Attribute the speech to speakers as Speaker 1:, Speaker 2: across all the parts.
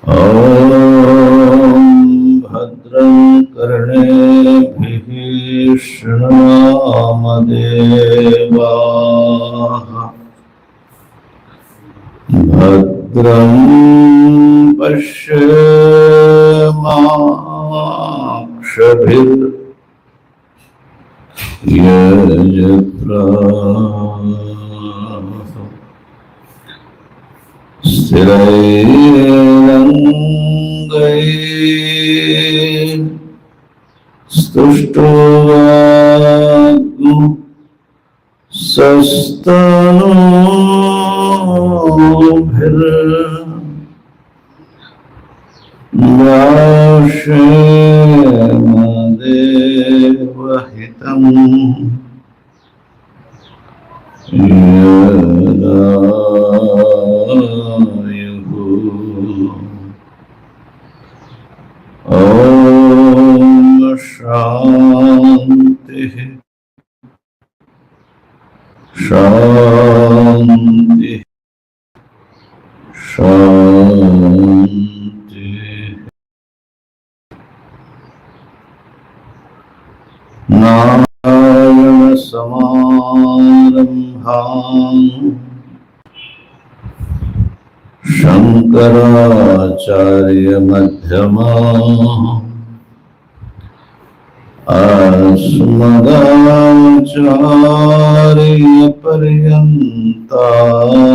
Speaker 1: ॐ भद्रं कर्णेभिः शृणुयामदेवाः भद्रं पश्येमाक्षभिर्यजत्राः स्तुष्टुवागुंसस्तनूभिर्नाशेम देवहितम् ओम शांति शांति शांति। नारायण समारंभां शंकराचार्य मध्यमाम् अस्मदाचार्य पर्यन्ताम्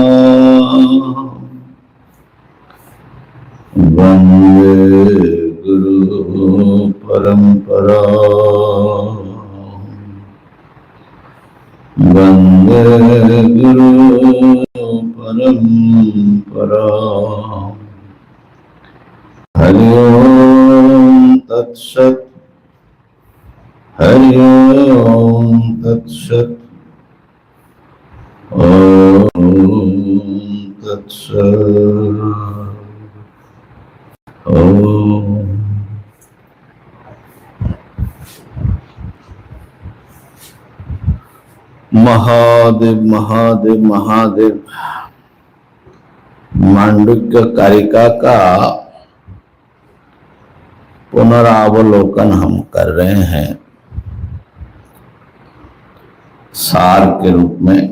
Speaker 1: वन्दे गुरु परंपरा वन्दे गुरु परंपरा। हरि ओम तत्सत् हरि ओम तत्सत् ओम तत्सत् ओम। महादेव महादेव महादेव। मांडुक्य कारिका का पुनरावलोकन हम कर रहे हैं सार के रूप में।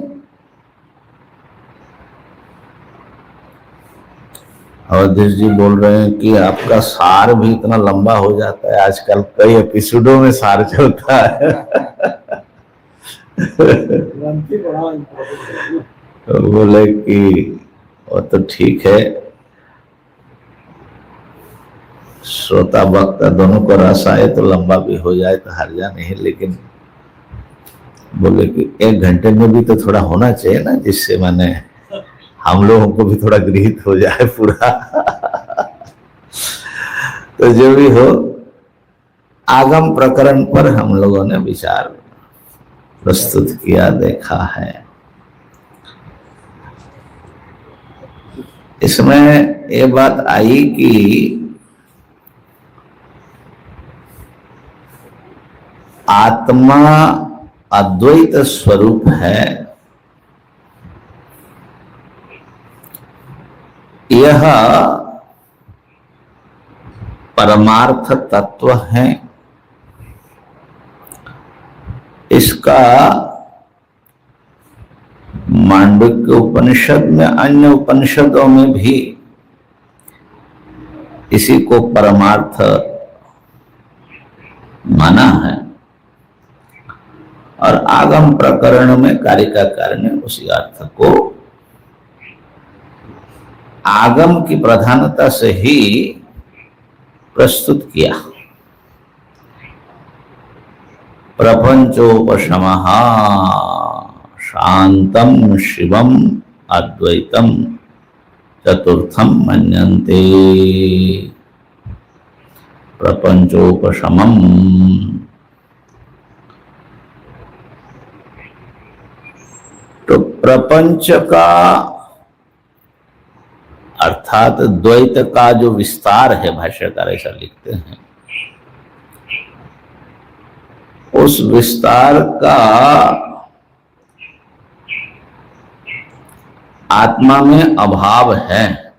Speaker 1: अवधेश जी बोल रहे हैं कि आपका सार भी इतना लंबा हो जाता है, आजकल कई एपिसोडों में सार चलता है। तो बोले कि वो तो ठीक है, श्रोता वक्ता दोनों को रस आए तो लंबा भी हो जाए तो हर्जा नहीं, लेकिन बोले कि 1 घंटे में भी तो थोड़ा होना चाहिए ना, जिससे मैंने हम लोगों को भी थोड़ा गृहित हो जाए पूरा। तो जो भी हो, आगम प्रकरण पर हम लोगों ने विचार प्रस्तुत किया, देखा है। इसमें ये बात आई कि आत्मा अद्वैत स्वरूप है, यह परमार्थ तत्व है। इसका मांडुक्य उपनिषद में, अन्य उपनिषदों में भी इसी को परमार्थ माना है, और आगम प्रकरण में कारिकाकार ने उसी अर्थ को आगम की प्रधानता से ही प्रस्तुत किया। प्रपंचोपशमः शांतम शिवम अद्वैतम चतुर्थम मन्यन्ते। प्रपंचोपशमम्, तो प्रपंच का अर्थात द्वैत का जो विस्तार है, भाष्यकार ऐसा लिखते हैं, उस विस्तार का आत्मा में अभाव है।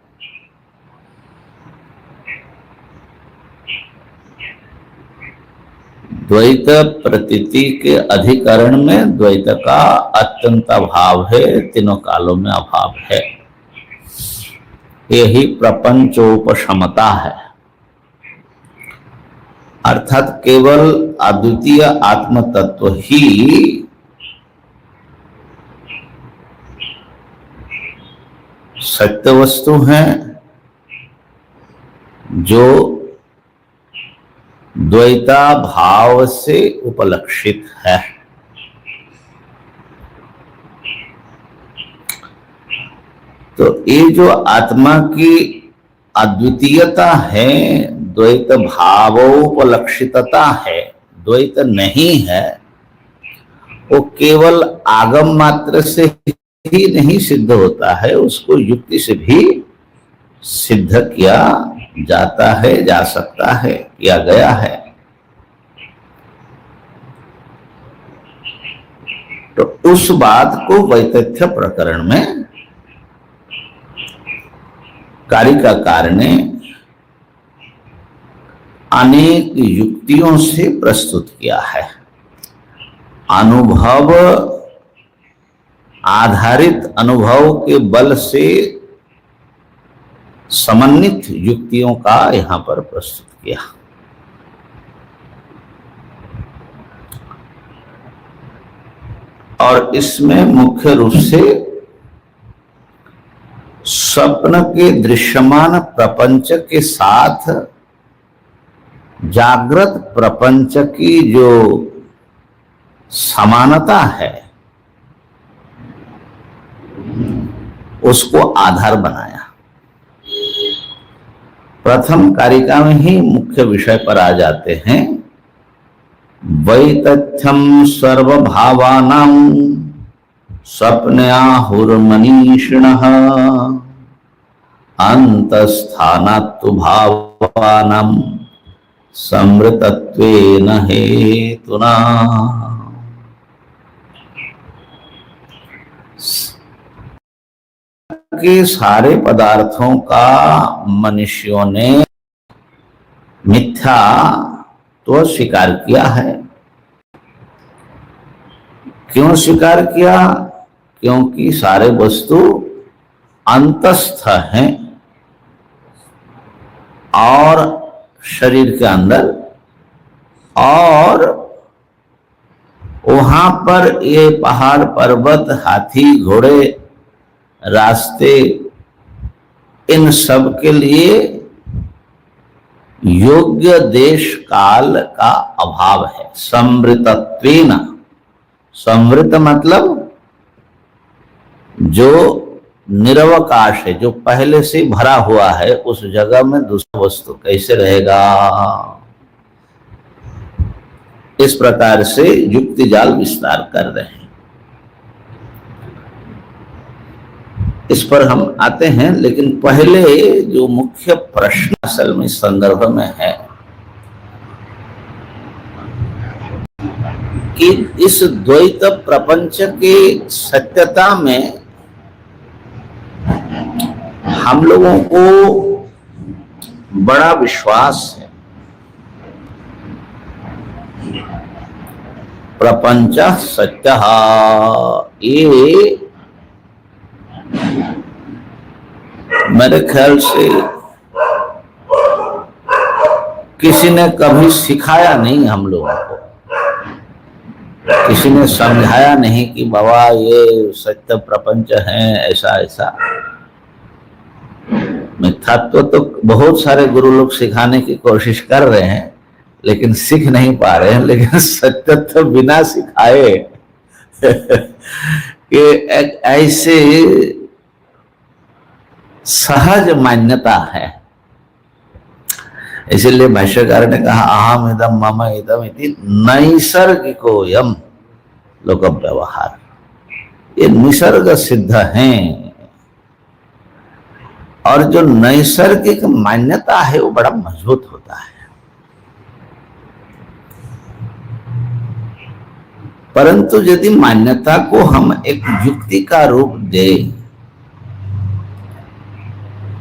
Speaker 1: द्वैत प्रतीति के अधिकरण में द्वैत का अत्यंत अभाव है, तीनों कालों में अभाव है। यही प्रपंचोपशमता है, अर्थात केवल अद्वितीय आत्म तत्व ही सत्य वस्तु है, जो द्वैता भाव से उपलक्षित है। तो ये जो आत्मा की अद्वितीयता है, द्वैत भावोपलक्षितता है, द्वैत नहीं है, वो केवल आगम मात्र से ही नहीं सिद्ध होता है, उसको युक्ति से भी सिद्ध किया जाता है, जा सकता है, किया गया है। तो उस बात को वैतथ्य प्रकरण में कारिकाकार ने अनेक युक्तियों से प्रस्तुत किया है। अनुभव आधारित अनुभव के बल से समन्वित युक्तियों का यहां पर प्रस्तुत किया। और इसमें मुख्य रूप से स्वप्न के दृश्यमान प्रपंच के साथ जागृत प्रपंच की जो समानता है उसको आधार बनाया। प्रथम कारिका में ही मुख्य विषय पर आ जाते हैं। वैतथ्यम सर्वभावानां स्वप्नाहुर्मनीषिणः अंतस्थानात्तु भावानां समृतत्वेन हेतुना। के सारे पदार्थों का मनुष्यों ने मिथ्या तो स्वीकार किया है। क्यों स्वीकार किया? क्योंकि सारे वस्तु अंतस्थ हैं और शरीर के अंदर, और वहां पर ये पहाड़ पर्वत, हाथी, घोड़े, रास्ते, इन सब के लिए योग्य देश काल का अभाव है। समृतत्वेन, समृत मतलब जो निरवकाश है, जो पहले से भरा हुआ है, उस जगह में दूसरा वस्तु कैसे रहेगा? इस प्रकार से युक्ति जाल विस्तार कर रहे हैं। इस पर हम आते हैं, लेकिन पहले जो मुख्य प्रश्न असल में संदर्भ में है कि इस द्वैत प्रपंच के सत्यता में हम लोगों को बड़ा विश्वास है। प्रपंच सत्य, ये मेरे ख्याल से किसी ने कभी सिखाया नहीं, हम लोगों को किसी ने समझाया नहीं कि बाबा ये सत्य प्रपंच है, ऐसा ऐसा। मिथ्यात्व तो बहुत सारे गुरु लोग सिखाने की कोशिश कर रहे हैं, लेकिन सीख नहीं पा रहे हैं। लेकिन सत्य तो बिना सिखाए कि एक ऐसे सहज मान्यता है। इसीलिए भाष्यकार ने कहा अहम इदम मम इदम इति नैसर्गिकोयम लोक व्यवहार। ये निसर्ग सिद्ध हैं, और जो नैसर्गिक मान्यता है वो बड़ा मजबूत होता है। परंतु यदि मान्यता को हम एक युक्ति का रूप दें,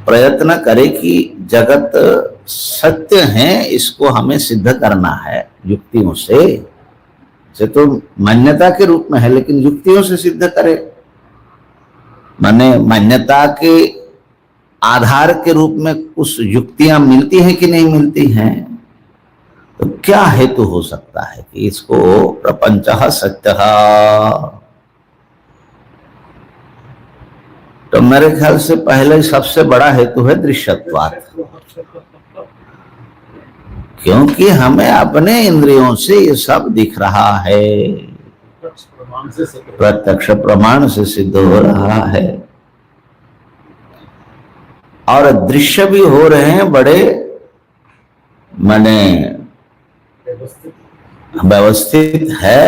Speaker 1: प्रयत्न करें कि जगत सत्य है, इसको हमें सिद्ध करना है युक्तियों से तो मान्यता के रूप में है, लेकिन युक्तियों से सिद्ध करे। माने मान्यता के आधार के रूप में कुछ युक्तियां मिलती हैं कि नहीं मिलती हैं, तो क्या हेतु हो सकता है कि इसको प्रपंचः सत्यः, तो मेरे ख्याल से पहले सबसे बड़ा हेतु है दृश्यत्वात्, क्योंकि हमें अपने इंद्रियों से ये सब दिख रहा है, प्रत्यक्ष प्रमाण से सिद्ध हो रहा है, और दृश्य भी हो रहे हैं बड़े माने व्यवस्थित है,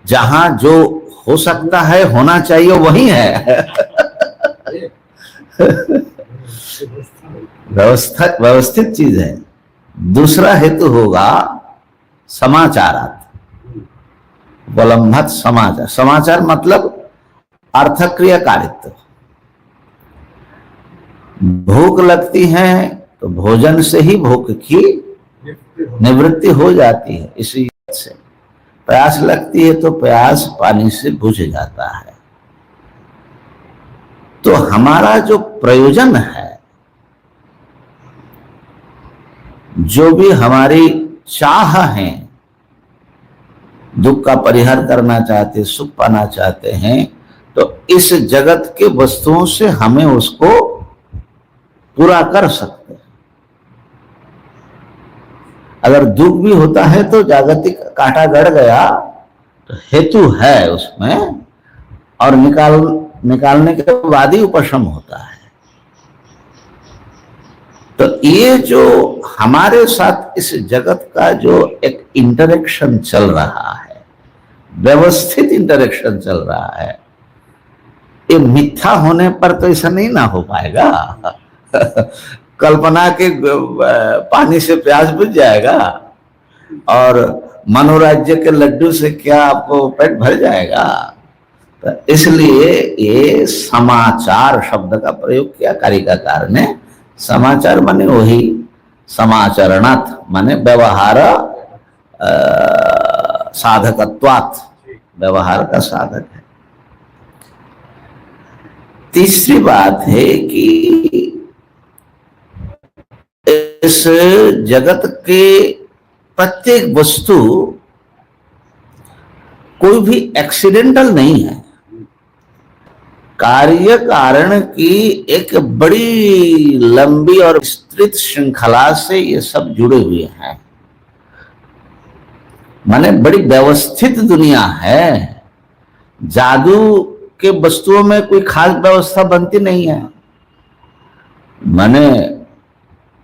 Speaker 1: जहां जो हो सकता है होना चाहिए वही है। व्यवस्थित चीज है। दूसरा हेतु होगा समाचारात्, उपलम्भत समाचार। समाचार मतलब अर्थक्रियाकारित्व। भूख लगती है तो भोजन से ही भूख की निवृत्ति हो जाती है, इसी से प्यास लगती है तो प्यास पानी से बुझ जाता है। तो हमारा जो प्रयोजन है, जो भी हमारी चाह है, दुख का परिहार करना चाहते, सुख पाना चाहते हैं, तो इस जगत के वस्तुओं से हमें उसको पूरा कर सकते हैं। अगर दुख भी होता है तो जागतिक कांटा गड़ गया तो हेतु है उसमें, और निकालने के बाद ही उपशम होता है। तो ये जो हमारे साथ इस जगत का जो एक इंटरेक्शन चल रहा है, व्यवस्थित इंटरेक्शन चल रहा है, ये मिथ्या होने पर तो ऐसा नहीं ना हो पाएगा। कल्पना के पानी से प्यास बुझ जाएगा, और मनोराज्य के लड्डू से क्या आपको पेट भर जाएगा। तो इसलिए ये समाचार शब्द का प्रयोग किया कारिकाकार ने। समाचार माने वही समाचरणात्, माने व्यवहार साधकत्वात्, व्यवहार का साधक है। तीसरी बात है कि इस जगत के प्रत्येक वस्तु कोई भी एक्सीडेंटल नहीं है, कार्य कारण की एक बड़ी लंबी और विस्तृत श्रृंखला से ये सब जुड़े हुए हैं। माने बड़ी व्यवस्थित दुनिया है। जादू के वस्तुओं में कोई खास व्यवस्था बनती नहीं है। माने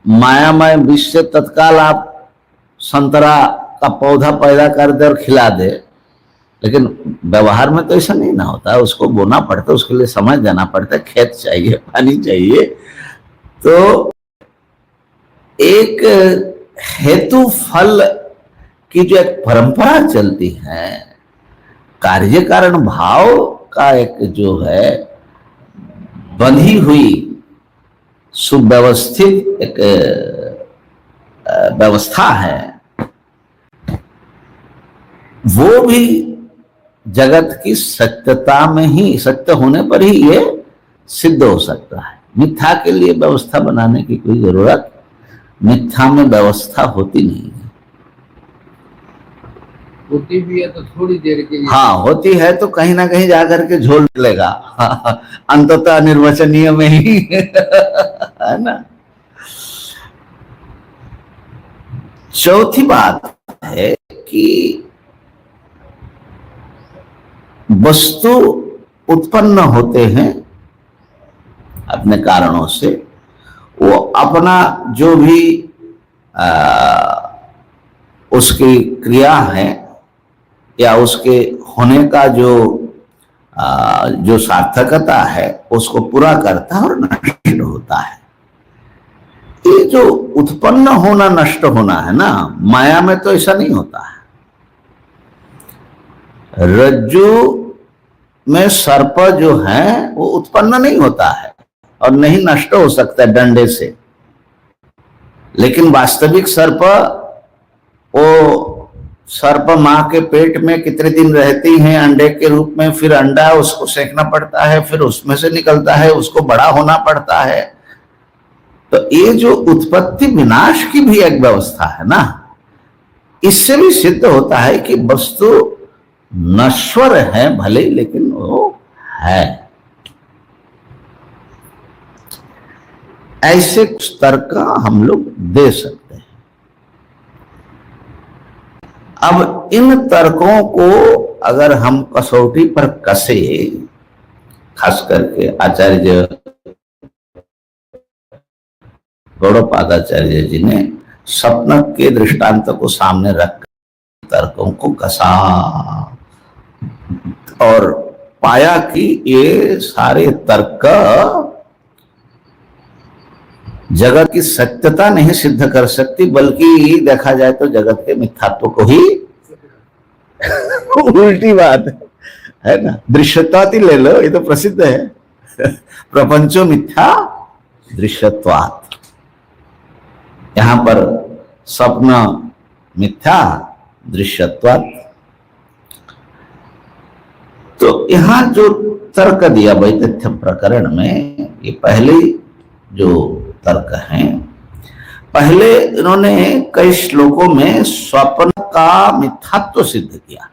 Speaker 1: मायामय विष से तत्काल आप संतरा का पौधा पैदा कर दे और खिला दे, लेकिन व्यवहार में तो ऐसा नहीं ना होता। उसको बोना पड़ता है, उसके लिए समय देना पड़ता है, खेत चाहिए, पानी चाहिए। तो एक हेतु फल की जो एक परंपरा चलती है, कार्य कारण भाव का एक जो है बंधी हुई सुव्यवस्थित एक व्यवस्था है, वो भी जगत की सत्यता में ही, सत्य होने पर ही ये सिद्ध हो सकता है। मिथ्या के लिए व्यवस्था बनाने की कोई जरूरत, मिथ्या में व्यवस्था होती नहीं है।
Speaker 2: होती भी है तो थोड़ी देर के लिए,
Speaker 1: हाँ होती है तो कहीं ना कहीं जाकर के झोल निकलेगा, अंततः निर्वचनीय में ही है ना। चौथी बात है कि वस्तु उत्पन्न होते हैं अपने कारणों से, वो अपना जो भी उसकी क्रिया है या उसके होने का जो सार्थकता है उसको पूरा करता है और नष्ट होता है। ये जो उत्पन्न होना नष्ट होना है ना, माया में तो ऐसा नहीं होता है। रज्जु में सर्प जो है वो उत्पन्न नहीं होता है और नहीं नष्ट हो सकता है डंडे से। लेकिन वास्तविक सर्प, वो सर्प माँ के पेट में कितने दिन रहती हैं अंडे के रूप में, फिर अंडा उसको सेकना पड़ता है, फिर उसमें से निकलता है, उसको बड़ा होना पड़ता है। तो ये जो उत्पत्ति विनाश की भी एक व्यवस्था है ना, इससे भी सिद्ध होता है कि वस्तु नश्वर है भले, लेकिन वो है। ऐसे तर्क हम लोग दे सकते हैं। अब इन तर्कों को अगर हम कसौटी पर कसे, खास करके आचार्य गौड़पादाचार्य जी ने स्वप्न के दृष्टांत को सामने रख तर्कों को कसा और पाया कि ये सारे तर्क जगत की सत्यता नहीं सिद्ध कर सकती, बल्कि देखा जाए तो जगत के मिथ्यात्व को ही उल्टी बात है ना। दृश्यत्वाति ले लो, ये तो प्रसिद्ध है, प्रपंचो मिथ्या दृश्यत्वात्। यहां पर स्वप्न मिथ्या दृश्यत्वात्। तो यहां जो तर्क दिया वैतथ्य प्रकरण में, ये पहले जो तर्क हैं, पहले इन्होंने कई श्लोकों में स्वप्न का मिथ्यात्व सिद्ध किया।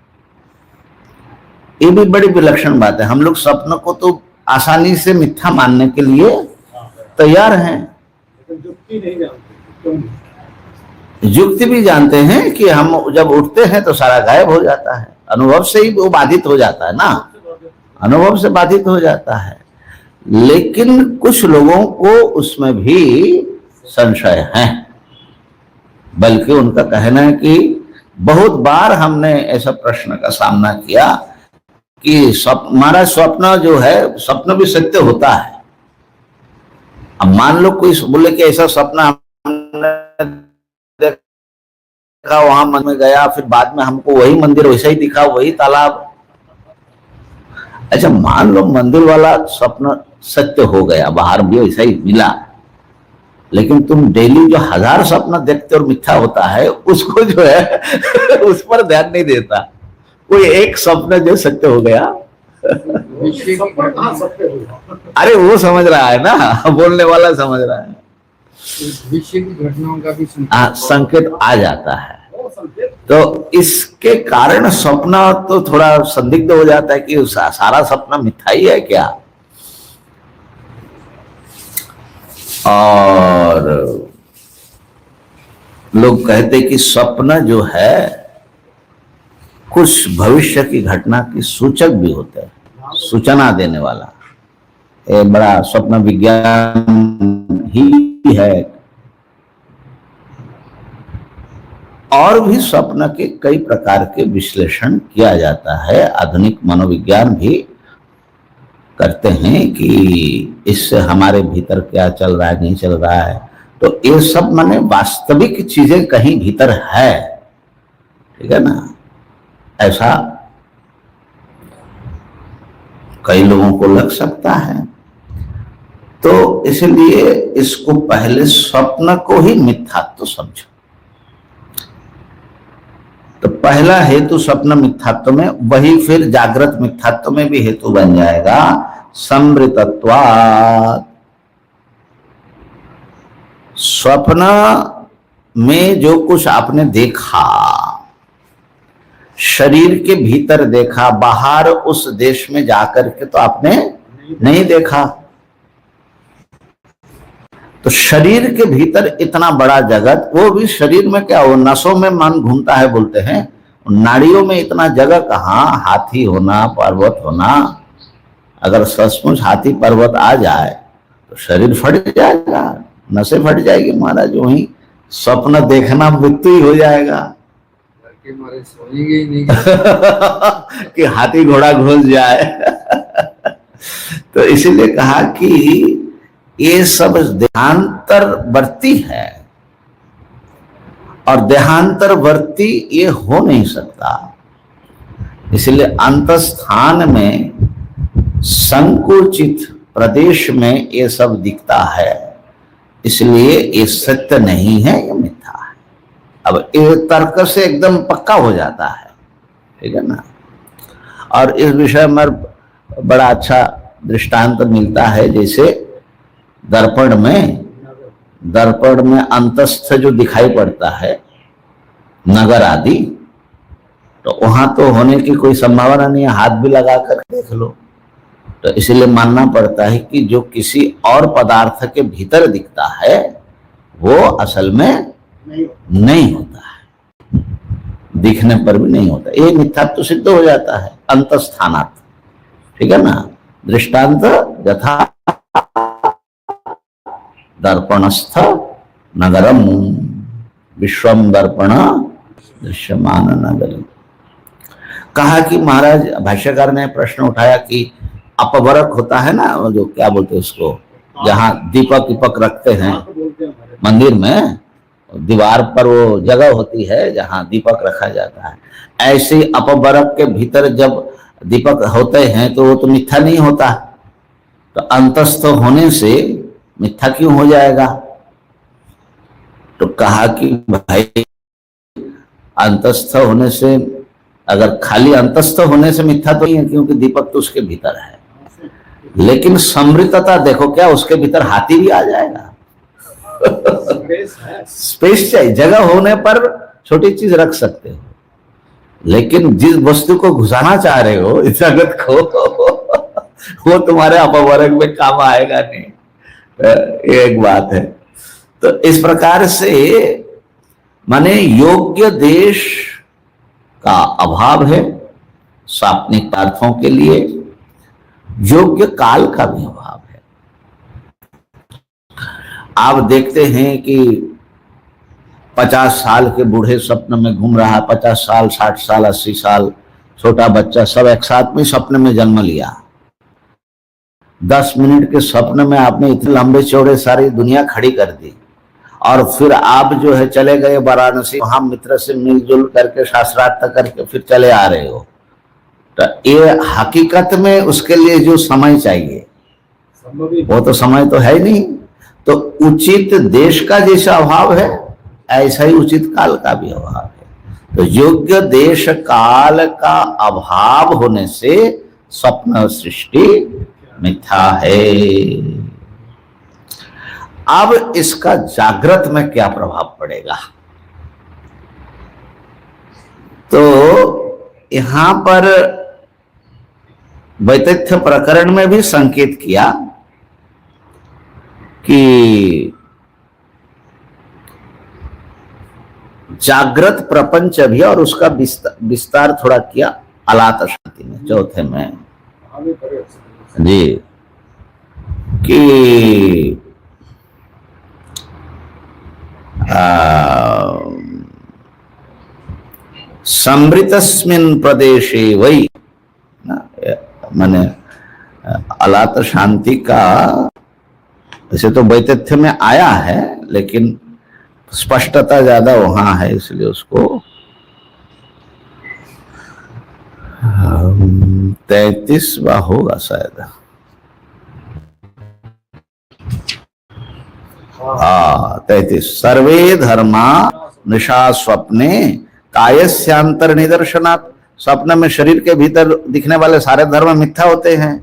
Speaker 1: ये भी बड़ी विलक्षण बात है। हम लोग स्वप्न को तो आसानी से मिथ्या मानने के लिए तैयार हैं, युक्ति भी जानते हैं कि हम जब उठते हैं तो सारा गायब हो जाता है, अनुभव से ही वो बाधित हो जाता है ना, अनुभव से बाधित हो जाता है। लेकिन कुछ लोगों को उसमें भी संशय है, बल्कि उनका कहना है कि बहुत बार हमने ऐसा प्रश्न का सामना किया कि हमारा स्वप्न जो है, स्वप्न भी सत्य होता है। अब मान लो कोई बोले कि ऐसा सपना हमने देखा, वहां मन में गया, फिर बाद में हमको वही मंदिर वैसा ही दिखा, वही तालाब। अच्छा, मान लो मंदिर वाला स्वप्न सत्य हो गया, बाहर भी वैसा ही मिला, लेकिन तुम डेली जो 1000 सपना देखते और मिथ्या होता है, उसको जो है उस पर ध्यान नहीं देता। कोई एक सपना जो सत्य हो गया, अरे वो समझ रहा है ना, बोलने वाला समझ रहा है,
Speaker 2: विषय की घटनाओं का भी
Speaker 1: संकेत आ जाता है। तो इसके कारण सपना तो थोड़ा संदिग्ध हो जाता है कि सारा सपना मिथ्या ही है क्या। और लोग कहते कि स्वप्न जो है कुछ भविष्य की घटना की सूचक भी होते हैं, सूचना देने वाला। ये बड़ा स्वप्न विज्ञान ही है। और भी स्वप्न के कई प्रकार के विश्लेषण किया जाता है, आधुनिक मनोविज्ञान भी करते हैं कि इससे हमारे भीतर क्या चल रहा है, नहीं चल रहा है। तो ये सब माने वास्तविक चीजें कहीं भीतर है, ठीक है ना, ऐसा कई लोगों को लग सकता है। तो इसलिए इसको पहले स्वप्न को ही मिथ्यात्व समझो। तो पहला हेतु स्वप्न मिथ्यात्व में, वही फिर जागृत मिथ्यात्व में भी हेतु बन जाएगा, संवृतत्वात्। स्वप्न में जो कुछ आपने देखा, शरीर के भीतर देखा, बाहर उस देश में जाकर के तो आपने नहीं देखा। तो शरीर के भीतर इतना बड़ा जगत, वो भी शरीर में क्या हो, नसों में मन घूमता है बोलते हैं, नाड़ियों में इतना जगह कहाँ, हाथी होना, पर्वत होना। अगर सचमुच हाथी पर्वत आ जाए तो शरीर फट जाएगा, नसें फट जाएगी महाराज। वही स्वप्न देखना मृत्यु ही हो जाएगा
Speaker 2: सोएंगे ही नहीं
Speaker 1: कि हाथी घोड़ा घुस जाए। तो इसीलिए कहा कि ये सब देहांतरवर्ती है, और देहांतरवर्ती ये हो नहीं सकता। इसलिए अंतस्थान में संकुचित प्रदेश में ये सब दिखता है। इसलिए ये सत्य नहीं है, ये मिथ्या है। अब ये तर्क से एकदम पक्का हो जाता है, ठीक है ना। और इस विषय में बड़ा अच्छा दृष्टांत मिलता है, जैसे दर्पण में अंतस्थ जो दिखाई पड़ता है, नगर आदि, तो वहां तो होने की कोई संभावना नहीं है, हाथ भी लगा कर देख लो। तो इसलिए मानना पड़ता है कि जो किसी और पदार्थ के भीतर दिखता है वो असल में नहीं होता है, दिखने पर भी नहीं होता। ये मिथ्यात्व तो सिद्ध हो जाता है अंतस्थानात्, ठीक है ना। दृष्टांत यथा दर्पणस्थ नगरम विश्वम दर्पण दृश्यमान नगरम। कहा कि महाराज, भाष्यकार ने प्रश्न उठाया कि अपवरक होता है ना, जो क्या बोलते हैं उसको, जहाँ दीपक विपक रखते हैं मंदिर में, दीवार पर वो जगह होती है जहाँ दीपक रखा जाता है। ऐसे अपवरक के भीतर जब दीपक होते हैं तो वो तो मिथ्या नहीं होता, तो अंतस्थ होने से मिथ्या क्यों हो जाएगा। तो कहा कि भाई अंतस्थ होने से, अगर खाली अंतस्थ होने से मिथ्या तो नहीं है, क्योंकि दीपक तो उसके भीतर है, लेकिन समृद्धता देखो, क्या उसके भीतर हाथी भी आ जाएगा। स्पेस चाहिए, जगह होने पर छोटी चीज रख सकते हो, लेकिन जिस वस्तु को घुसाना चाह रहे हो इस जगत को वो तुम्हारे अपवर्ग में काम आएगा नहीं। ये एक बात है। तो इस प्रकार से माने योग्य देश का अभाव है सात्विक पदार्थों के लिए, योग्य काल का भी अभाव है। आप देखते हैं कि 50 साल के बूढ़े स्वप्न में घूम रहा है, 50 साल, 60 साल, 80 साल, छोटा बच्चा, सब एक साथ में स्वप्न में जन्म लिया। 10 मिनट के स्वप्न में आपने इतने लंबे चौड़े सारी दुनिया खड़ी कर दी, और फिर आप जो है चले गए वाराणसी, वहां मित्र से मिलजुल करके शास्त्रार्थ करके फिर चले आ रहे हो। तो ये हकीकत में उसके लिए जो समय चाहिए वो तो समय तो है ही नहीं। तो उचित देश का जैसा अभाव है, ऐसा ही उचित काल का भी अभाव है। तो योग्य देश काल का अभाव होने से स्वप्न सृष्टि मिथ्या है। अब इसका जागृत में क्या प्रभाव पड़ेगा, तो यहां पर वैतथ्य प्रकरण में भी संकेत किया कि जागृत प्रपंच भी, और उसका विस्तार थोड़ा किया अलात शांति में, चौथे में जी, कि समृतस्मिन् प्रदेशे वही, माने अलात शांति का वैसे तो वैतथ्य में आया है, लेकिन स्पष्टता ज्यादा वहां है, इसलिए उसको 33वां होगा शायद। हाँ 33। सर्वे धर्मा निशा स्वप्ने कायस्यांतर निदर्शनात्। स्वप्न में शरीर के भीतर दिखने वाले सारे धर्म मिथ्या होते हैं।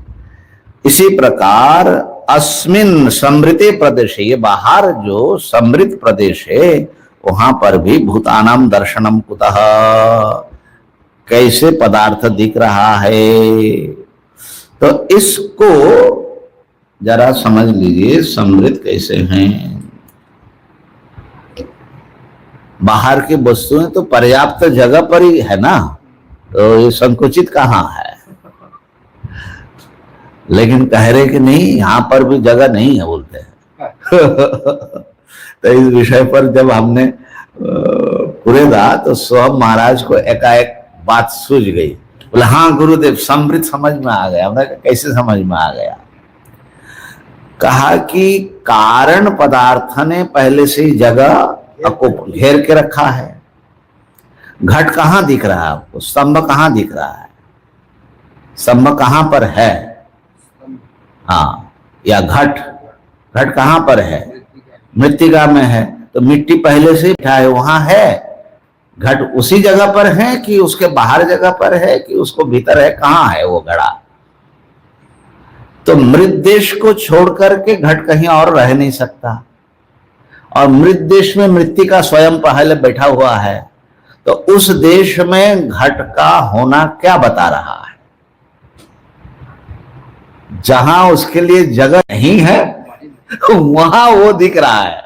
Speaker 1: इसी प्रकार अस्मिन समृते प्रदेश, ये बाहर जो समृत प्रदेश है वहां पर भी भूतानाम दर्शनम कुतः, कैसे पदार्थ दिख रहा है। तो इसको जरा समझ लीजिए, समृत कैसे हैं। बाहर की वस्तुएं तो पर्याप्त जगह पर ही है ना, तो ये संकुचित कहाँ है। लेकिन कह रहे कि नहीं, यहां पर भी जगह नहीं है बोलते हैं। तो इस विषय पर जब हमने पूरे दा तो स्वयं महाराज को एकाएक बात सूझ गई। बोले हाँ गुरुदेव, समृद्ध समझ में आ गया। हमने कैसे समझ में आ गया? कहा कि कारण पदार्थ ने पहले से ही जगह आपको घेर के रखा है। घट कहाँ दिख रहा है आपको? स्तंभ कहाँ दिख रहा है? स्तंभ कहाँ पर है? हाँ, या घट, घट कहाँ पर है? मृत्तिका में है तो मिट्टी पहले से बैठा है, वहां है। घट उसी जगह पर है कि उसके बाहर जगह पर है कि उसको भीतर है, कहाँ है वो घड़ा? तो मृत देश को छोड़ करके घट कहीं और रह नहीं सकता, और मृत देश में मृत्तिका स्वयं पहले बैठा हुआ है, तो उस देश में घट का होना क्या बता रहा है? जहां उसके लिए जगह नहीं है वहां वो दिख रहा है।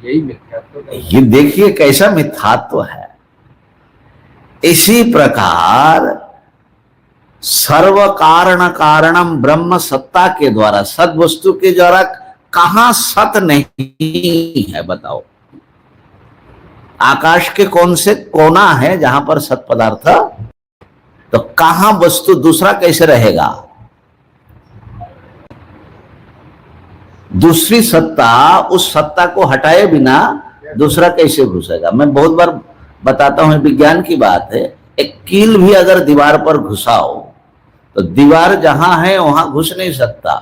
Speaker 2: यही मिथ्यात्व का
Speaker 1: ये देखिए कैसा मिथ्यात्व है। इसी प्रकार सर्व कारण कारणम ब्रह्म सत्ता के द्वारा, सद वस्तु के द्वारा कहां सत नहीं है बताओ? आकाश के कौन से कोना है जहां पर सत पदार्थ, तो कहां वस्तु दूसरा कैसे रहेगा? दूसरी सत्ता उस सत्ता को हटाए बिना दूसरा कैसे घुसेगा? मैं बहुत बार बताता हूं, विज्ञान की बात है। एक कील भी अगर दीवार पर घुसाओ तो दीवार जहां है वहां घुस नहीं सकता।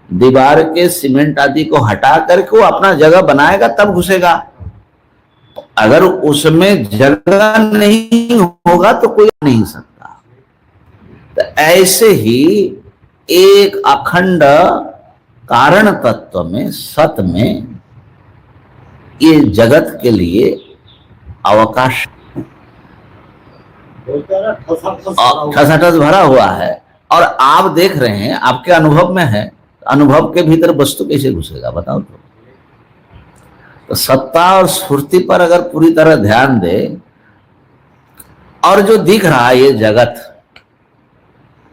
Speaker 1: दीवार के सीमेंट आदि को हटा करके वो अपना जगह बनाएगा तब घुसेगा। अगर उसमें जगह नहीं होगा तो कोई नहीं सकता। तो ऐसे ही एक अखंड कारण तत्व में, सत में, ये जगत के लिए अवकाश ठसाठस भरा हुआ है। और आप देख रहे हैं, आपके अनुभव में है, अनुभव के भीतर वस्तु कैसे घुसेगा बताओ? तो सत्ता और स्फूर्ति पर अगर पूरी तरह ध्यान दे, और जो दिख रहा है ये जगत,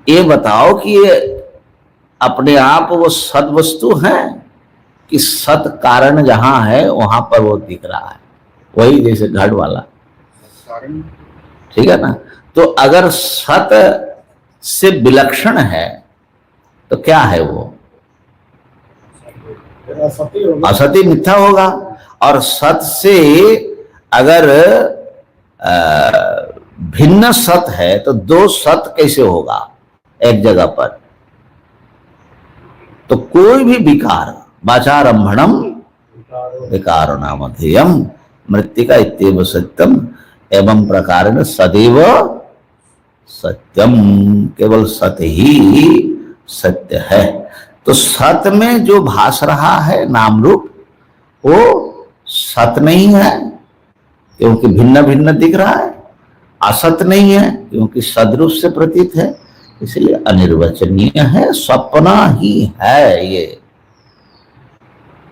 Speaker 1: ये बताओ कि ये अपने आप वो सद वस्तु है कि सत कारण जहां है वहां पर वो दिख रहा है? वही जैसे घट वाला,
Speaker 2: कारण
Speaker 1: ठीक है ना? तो अगर सत से विलक्षण है तो क्या है वो? असत्य मिथ्या होगा। और सत से अगर भिन्न सत है तो दो सत कैसे होगा एक जगह पर? तो कोई भी विकार, वाचारंभणम विकारो नामधेयम मृत्तिका इत्येव सत्यम एवं प्रकारेण सदैव सत्यम, केवल सत्य ही सत्य है। तो सत में जो भास रहा है नाम रूप, वो सत नहीं है क्योंकि भिन्न भिन्न दिख रहा है। असत नहीं है क्योंकि सदरूप से प्रतीत है, इसलिए अनिर्वचनीय है, स्वप्न ही है ये।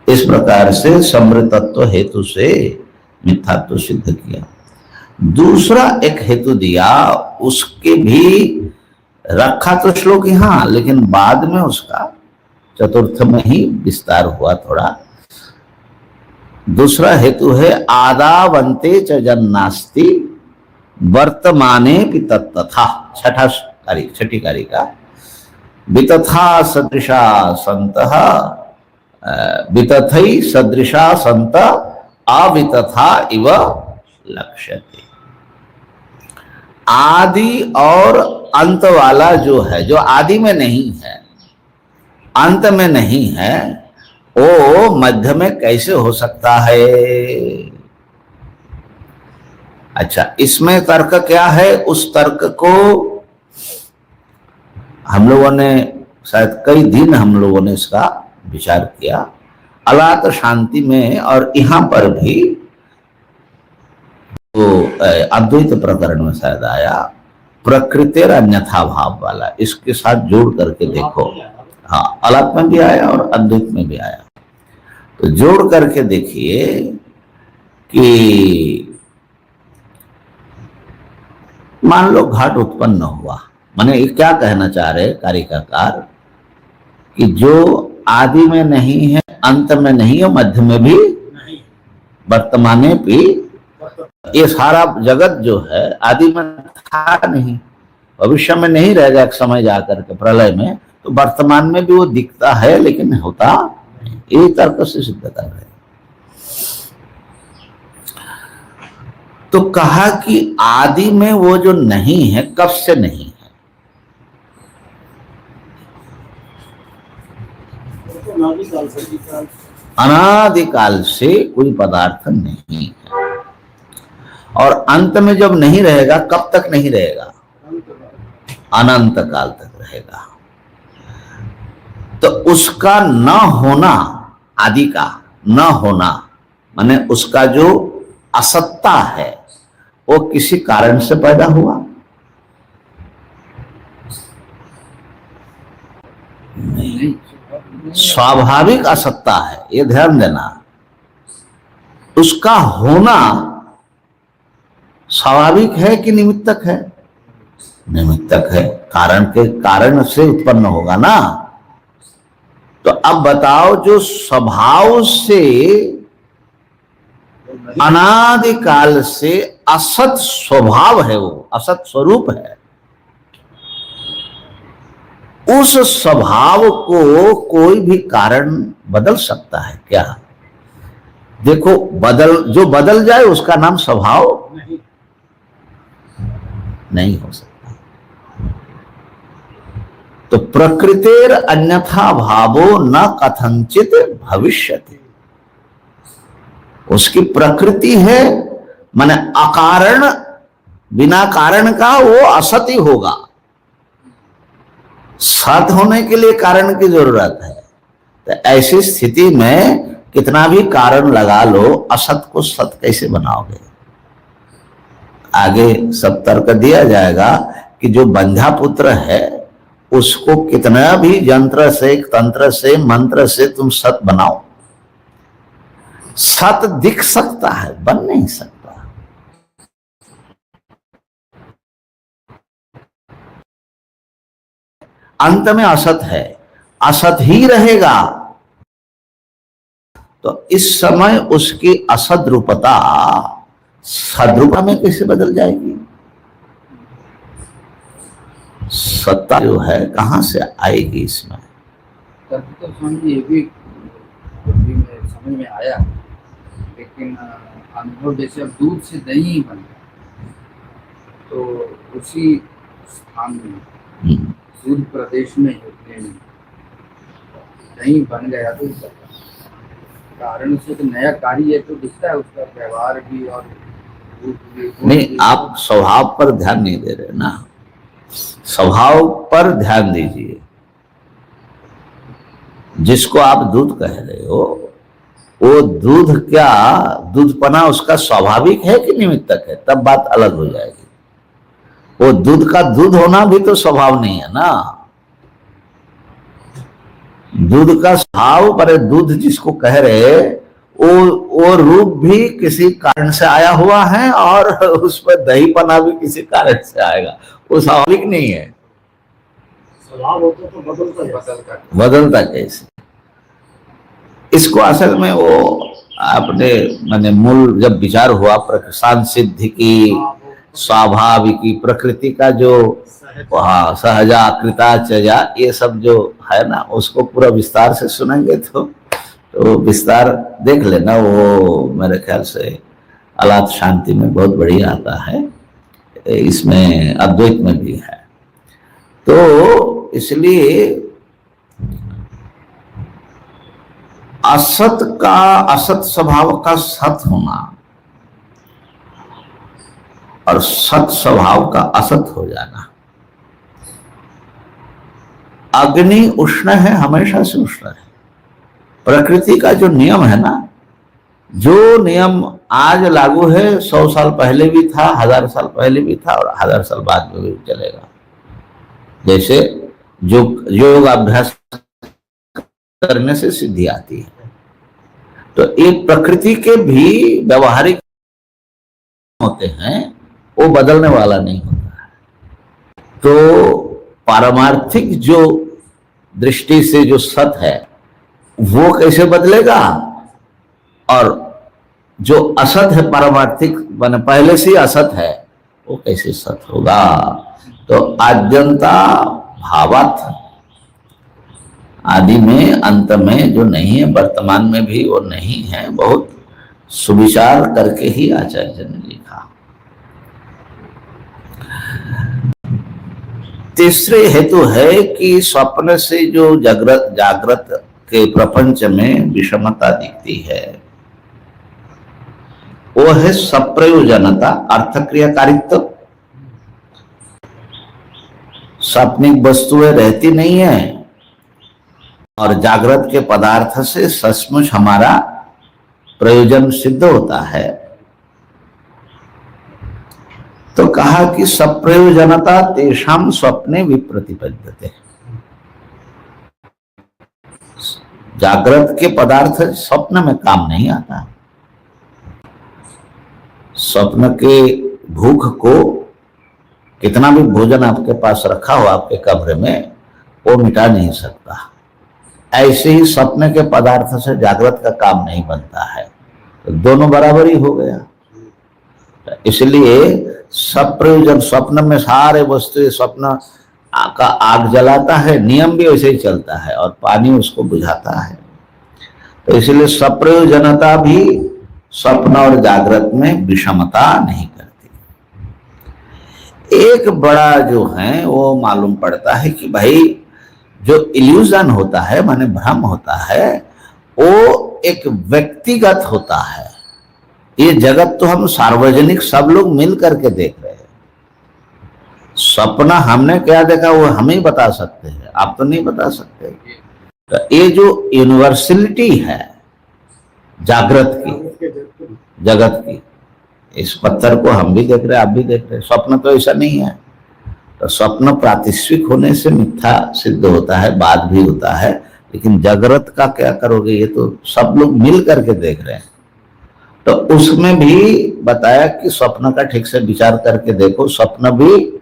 Speaker 1: इस प्रकार से समृतत्व हेतु से मिथ्यात्व सिद्ध किया। दूसरा एक हेतु दिया, उसके भी रखा तो श्लोक यहां, लेकिन बाद में उसका चतुर्थ में ही विस्तार हुआ थोड़ा। दूसरा हेतु है आदावंते च जन्नास्ति वर्तमाने भी तत्तथा। छठी कारिका वितथा सदृशा संतः वितथै सदृशा संत अवितथा इव लक्ष्यते। आदि और अंत वाला जो है, जो आदि में नहीं है, अंत में नहीं है, वो मध्य में कैसे हो सकता है? अच्छा, इसमें तर्क क्या है? उस तर्क को हम लोगों ने शायद कई दिन हम लोगों ने इसका विचार किया। अलात शांति में और यहाँ पर भी तो अद्वैत प्रकरण में शायद आया, प्रकृति अन्यथा भाव वाला, इसके साथ जोड़ करके देखो। हाँ, अलात में भी आया और अद्वैत में भी आया। तो जोड़ करके देखिए कि मान लो घट उत्पन्न हुआ, माने ये क्या कहना चाह रहे कारिकाकार कि जो आदि में नहीं है, अंत में नहीं है, मध्य में भी नहीं, वर्तमान में भी, ये सारा जगत जो है आदि में था नहीं, भविष्य में नहीं रहेगा एक समय जाकर के प्रलय में, तो वर्तमान में भी वो दिखता है लेकिन होता नहीं। ये तर्क से सिद्ध कर रहे हैं। तो कहा कि आदि में वो जो नहीं है, कब से नहीं है? अनादिकाल से कोई पदार्थ नहीं है। और अंत में जब नहीं रहेगा, कब तक नहीं रहेगा? अनंत काल तक रहेगा। तो उसका न होना, आदि का न होना माने उसका जो असत्ता है वो किसी कारण से पैदा हुआ? नहीं, स्वाभाविक असत्ता है, ये ध्यान देना। उसका होना स्वाभाविक है कि निमित्तक है? निमित्तक है, कारण के कारण से उत्पन्न होगा ना। तो अब बताओ, जो स्वभाव से अनादिकाल से असत स्वभाव है, वो असत स्वरूप है, उस स्वभाव को कोई भी कारण बदल सकता है क्या? देखो, जो बदल जाए उसका नाम स्वभाव नहीं हो सकता। तो प्रकृतेर अन्यथा भावो न कथंचित भविष्यति। उसकी प्रकृति है, माने अकारण, बिना कारण का वो असत ही होगा। सत होने के लिए कारण की जरूरत है। तो ऐसी स्थिति में कितना भी कारण लगा लो, असत को सत कैसे बनाओगे? आगे सब तर्क दिया जाएगा कि जो बंध्या पुत्र है उसको कितना भी यंत्र से, तंत्र से, मंत्र से तुम सत बनाओ, सत दिख सकता है, बन नहीं सकता। अंत में असत है, असत ही रहेगा। तो इस समय उसकी असद्रूपता सद्रूपता में कैसे बदल जाएगी? सत्ता जो है कहां से आएगी इसमें?
Speaker 2: तो स्वामी जी, ये भी समझ में आया, लेकिन अनुभव जैसे अब दूध से दही बन गया, तो उसी स्थान में दूध प्रदेश में दही बन गया, तो कारण से तो नया कार्य तो दिखता है, उसका व्यवहार भी और
Speaker 1: नहीं, आप स्वभाव पर ध्यान नहीं दे रहे ना। स्वभाव पर ध्यान दीजिए। जिसको आप दूध कह रहे हो, वो दूध क्या, दूधपना उसका स्वाभाविक है कि निमित्तक है? तब बात अलग हो जाएगी। वो दूध का दूध होना भी तो स्वभाव नहीं है ना। दूध का स्वभाव पर दूध जिसको कह रहे, वो रूप भी किसी कारण से आया हुआ है और उस पर दही पना भी किसी कारण से आएगा। वो स्वाभाविक नहीं है।
Speaker 2: स्वभाव होता तो
Speaker 1: बदलता कैसे? इसको असल में वो आपने माने मूल जब विचार हुआ प्रकृति सिद्धि की, स्वाभाविकी, प्रकृति का जो सहजा कृताचर्या, ये सब जो है ना, उसको पूरा विस्तार से सुनेंगे तो विस्तार देख लेना। वो मेरे ख्याल से अलात शांति में बहुत बढ़िया आता है, इसमें अद्वैत में भी है। तो इसलिए असत का, असत स्वभाव का सत होना और सत स्वभाव का असत हो जाना। अग्नि उष्ण है, हमेशा से उष्ण है। प्रकृति का जो नियम है ना, जो नियम आज लागू है 100 साल पहले भी था, 1000 साल पहले भी था और 1000 साल बाद में भी चलेगा। जैसे योग अभ्यास करने से सिद्धि आती है, तो एक प्रकृति के भी व्यवहारिक होते हैं, वो बदलने वाला नहीं होता है। तो पारमार्थिक जो दृष्टि से जो सत है वो कैसे बदलेगा, और जो असत है पारमार्थिक माने पहले से असत है, वो कैसे सत होगा? तो आद्यंता भावात, आदि में अंत में जो नहीं है, वर्तमान में भी वो नहीं है। बहुत सुविचार करके ही आचार्य ने लिखा। तीसरे हेतु है कि स्वप्न से जो जागृत के प्रपंच में विषमता दिखती है वो है सप्रयोजनता, अर्थक्रियाकारित्व। सपनिक वस्तुएं रहती नहीं है और जागृत के पदार्थ से सचमुच हमारा प्रयोजन सिद्ध होता है। तो कहा कि सप्रयोजनता तेषाम स्वप्ने विप्रतिपद्यते। जागृत के पदार्थ स्वप्न में काम नहीं आता। स्वप्न के भूख को कितना भी भोजन आपके पास रखा हो आपके कब्र में, वो मिटा नहीं सकता। ऐसे ही स्वप्न के पदार्थ से जागृत का काम नहीं बनता है, तो दोनों बराबर ही हो गया। इसलिए सब प्रयोजन, स्वप्न में सारे वस्तु, स्वप्न का आग जलाता है, नियम भी वैसे ही चलता है और पानी उसको बुझाता है। तो इसलिए सप्रयोजनता भी स्वप्न और जागृत में विषमता नहीं करती। एक बड़ा जो है वो मालूम पड़ता है कि भाई जो इल्यूजन होता है, माने भ्रम होता है, वो एक व्यक्तिगत होता है। ये जगत तो हम सार्वजनिक सब लोग मिल करके देख रहे हैं। सपना हमने क्या देखा वो हम ही बता सकते हैं, आप तो नहीं बता सकते। तो ये जो यूनिवर्सलिटी है जागृत की, जगत की, इस पत्थर को हम भी देख रहे हैं, आप भी देख रहे हैं। स्वप्न तो ऐसा नहीं है। तो स्वप्न प्रातिश्विक होने से मिथ्या सिद्ध होता है, बाद भी होता है, लेकिन जागृत का क्या करोगे, ये तो सब लोग मिल करके देख रहे हैं। तो उसमें भी बताया कि स्वप्न का ठीक से विचार करके देखो। स्वप्न भी,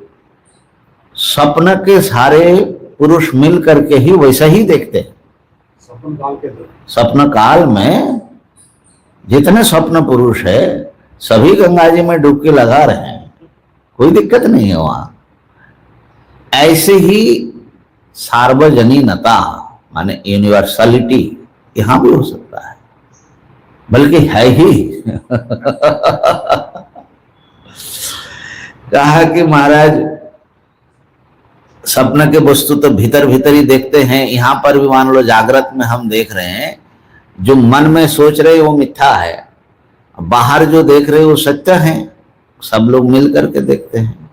Speaker 1: स्वप्न के सारे पुरुष मिल करके ही वैसा ही देखते हैं। स्वप्न काल में जितने स्वप्न पुरुष है सभी गंगा जी में डुबकी लगा रहे हैं, कोई दिक्कत नहीं है वहां। ऐसे ही सार्वजनीनता माने यूनिवर्सलिटी यहां भी हो सकता है, बल्कि है ही। कहा कि महाराज सपने के वस्तु तो भीतर भीतर ही देखते हैं, यहां पर भी मान लो जागृत में हम देख रहे हैं, जो मन में सोच रहे वो मिथ्या है, बाहर जो देख रहे वो सत्य है, सब लोग मिल करके देखते हैं।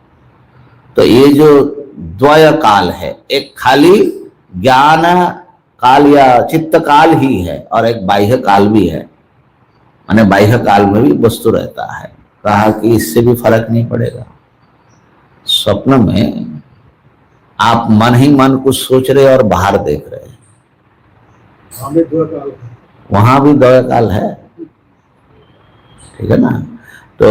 Speaker 1: तो ये जो द्वय काल है, एक खाली ज्ञान काल या चित्त काल ही है और एक बाह्य काल भी है, माने बाह्य काल में भी वस्तु रहता है। कहा कि इससे भी फर्क नहीं पड़ेगा। स्वप्न में आप मन ही मन कुछ सोच रहे और बाहर देख रहे हैं, वहां भी द्वय काल है, ठीक है ना। तो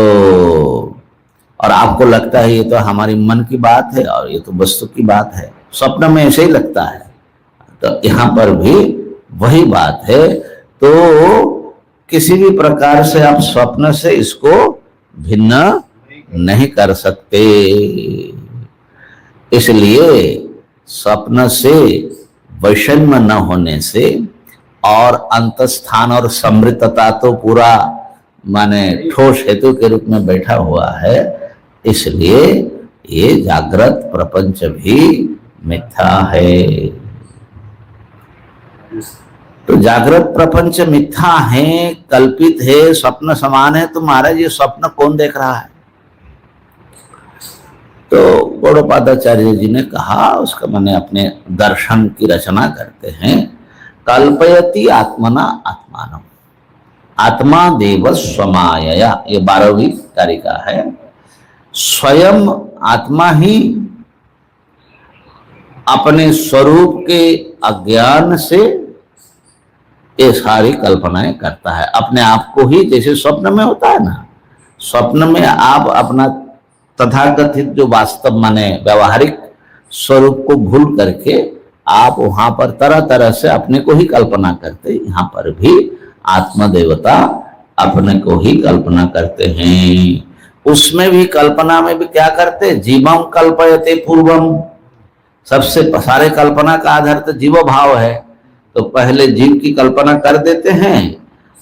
Speaker 1: और आपको लगता है ये तो हमारी मन की बात है और ये तो वस्तु की बात है, स्वप्न में ऐसे ही लगता है। तो यहाँ पर भी वही बात है। तो किसी भी प्रकार से आप स्वप्न से इसको भिन्न नहीं कर सकते। इसलिए स्वप्न से वैषम्य न होने से और अंतस्थान और समृद्धता तो पूरा माने ठोस हेतु के रूप में बैठा हुआ है, इसलिए ये जागृत प्रपंच भी मिथ्या है। तो जागृत प्रपंच मिथ्या है, कल्पित है, स्वप्न समान है। तो महाराज ये स्वप्न कौन देख रहा है? तो गौड़पादाचार्य जी ने कहा, उसका मैंने अपने दर्शन की रचना करते हैं, कल्पयति आत्मना आत्मानम, आत्मा देव स्वमायया, ये 12वीं कारिका है। स्वयं आत्मा ही अपने स्वरूप के अज्ञान से ये सारी कल्पनाएं करता है अपने आप को ही। जैसे स्वप्न में होता है ना, स्वप्न में आप अपना तथाकथित जो वास्तव माने व्यवहारिक स्वरूप को भूल करके आप वहां पर तरह तरह से अपने को ही कल्पना करते। यहाँ पर भी आत्मदेवता अपने को ही कल्पना करते हैं। उसमें भी कल्पना में भी क्या करते, जीवम कल्पयते पूर्वम। सबसे सारे कल्पना का आधार तो जीव भाव है, तो पहले जीव की कल्पना कर देते हैं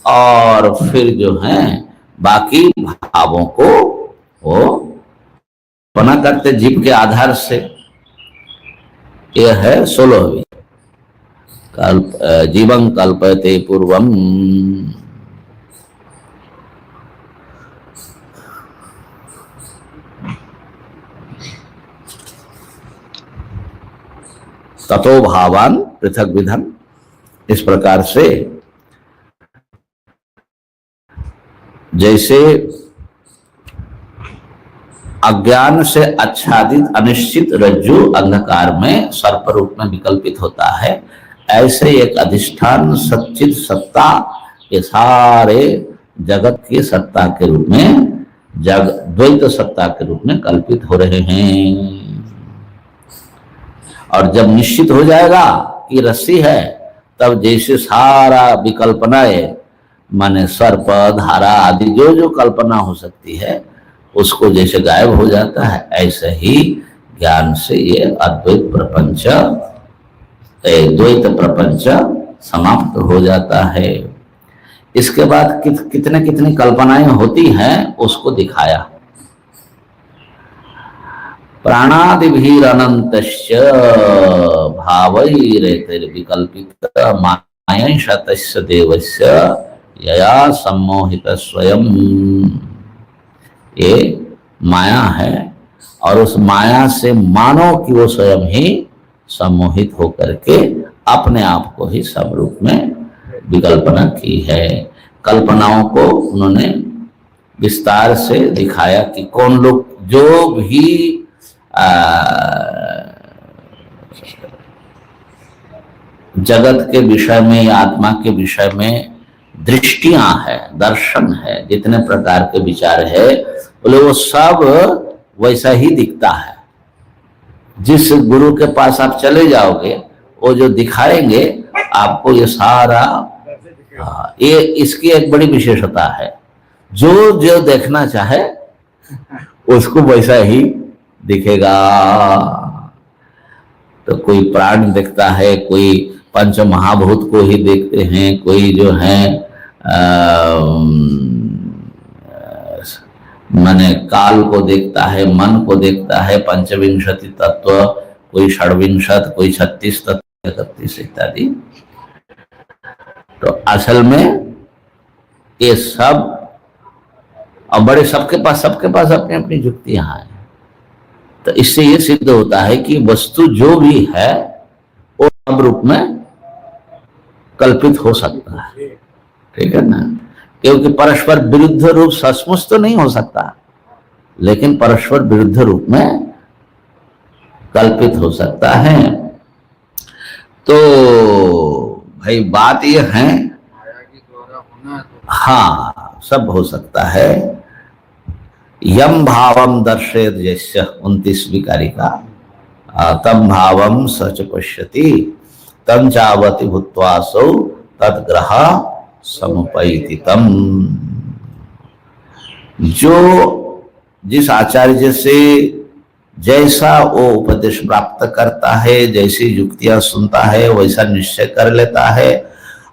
Speaker 1: और फिर जो है बाकी भावों को वो कल्पना करते जीव के आधार से। यह है 16वीं। जीवं कल्पते पूर्वम। ततो भावान पृथक विधम। इस प्रकार से जैसे अज्ञान से आच्छादित अनिश्चित रज्जु अंधकार में सर्प रूप में विकल्पित होता है, ऐसे एक अधिष्ठान सच्चिद सत्ता ये सारे जगत की सत्ता के रूप में द्वैत सत्ता के रूप में कल्पित हो रहे हैं। और जब निश्चित हो जाएगा कि रस्सी है, तब जैसे सारा विकल्पनाएं माने सर्प धारा आदि जो जो कल्पना हो सकती है उसको जैसे गायब हो जाता है, ऐसे ही ज्ञान से ये अद्वैत प्रपंच द्वैत प्रपंच समाप्त हो जाता है। इसके बाद कितने कितनी कल्पनाएं होती हैं उसको दिखाया। प्राणादिभिरनन्तश्च भावैरेतैर्विकल्पित मायैषतस्य देवस्य यया सम्मोहित स्वयं। ये माया है और उस माया से मानो कि वो स्वयं ही सम्मोहित होकर के अपने आप को ही सब रूप में विकल्पना की है। कल्पनाओं को उन्होंने विस्तार से दिखाया कि कौन लोग जो भी जगत के विषय में या आत्मा के विषय में दृष्टियां है, दर्शन है, जितने प्रकार के विचार है, बोले वो सब वैसा ही दिखता है। जिस गुरु के पास आप चले जाओगे वो जो दिखाएंगे आपको ये सारा, ये इसकी एक बड़ी विशेषता है। जो जो देखना चाहे उसको वैसा ही दिखेगा। तो कोई प्राण देखता है, कोई पंच महाभूत को ही देखते हैं, कोई जो है माने काल को देखता है, मन को देखता है, पंचविंशति तत्व, कोई षड्विंशत, कोई 36 तत्व, 31 इत्यादि। तो असल में ये सब और बड़े सबके पास अपनी अपनी युक्तियां हैं। तो इससे ये सिद्ध होता है कि वस्तु जो भी है वो सब रूप में कल्पित हो सकता है, ठीक है ना। क्योंकि परस्पर विरुद्ध रूप सचमुच तो नहीं हो सकता, लेकिन परस्पर विरुद्ध रूप में कल्पित हो सकता है। तो भाई बात ये है, हाँ सब हो सकता है। यम भावम दर्शयत जैसे 29वीं कारिका, तम भावम सच पश्यति तम चावति भूत्वासौ तद्ग्रह समुपैति तम। जो जिस आचार्य से जैसा वो उपदेश प्राप्त करता है, जैसी युक्तियां सुनता है, वैसा निश्चय कर लेता है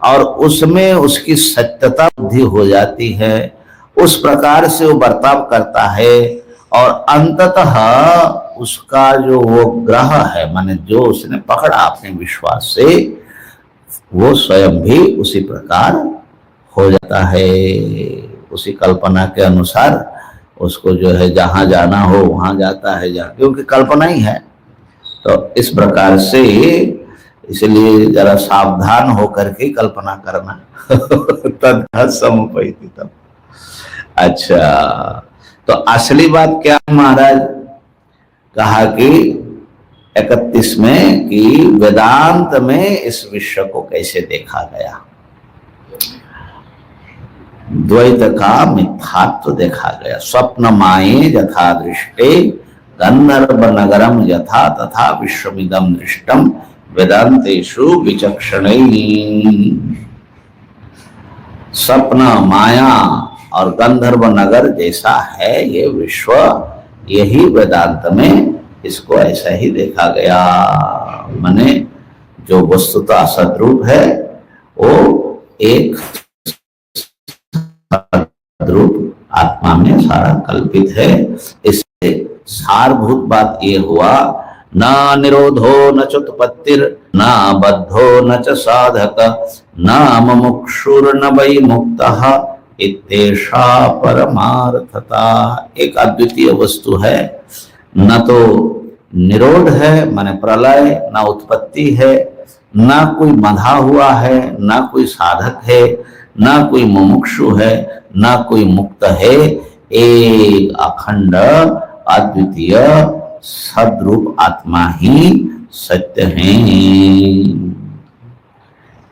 Speaker 1: और उसमें उसकी सत्यता बुद्धि हो जाती है, उस प्रकार से वो बर्ताव करता है और अंततः उसका जो वो ग्रह है, माने जो उसने पकड़ा अपने विश्वास से, वो स्वयं भी उसी प्रकार हो जाता है। उसी कल्पना के अनुसार उसको जो है जहां जाना हो वहां जाता है, क्योंकि कल्पना ही है। तो इस प्रकार से इसलिए जरा सावधान होकर के कल्पना करना। तद समुपैति तम। अच्छा, तो असली बात क्या महाराज कहा कि 31 में कि वेदांत में इस विश्व को कैसे देखा गया, द्वैत का मिथ्यात्व देखा गया। स्वप्न माये यथा दृष्टे गंधर्व नगरम यथा तथा विश्वमिदं दृष्टम वेदांतेषु विचक्षणैः। स्वप्न माया और गंधर्व नगर जैसा है ये विश्व, यही वेदांत में इसको ऐसा ही देखा गया। माने जो वस्तुतः सद्रूप है वो एक सद्रूप आत्मा में सारा कल्पित है। इससे सारभूत बात ये हुआ न निरोधो न चोत्पत्तिर न बद्धो न च साधक न मुमुक्षुर्न वै मुक्तः इत्येषा परमार्थता। एक अद्वितीय वस्तु है, न तो निरोध है माने प्रलय, न उत्पत्ति है, न कोई बंधा हुआ है, न कोई साधक है, न कोई मुमुक्षु है, न कोई मुक्त है। एक अखंड अद्वितीय सद्रूप आत्मा ही सत्य है।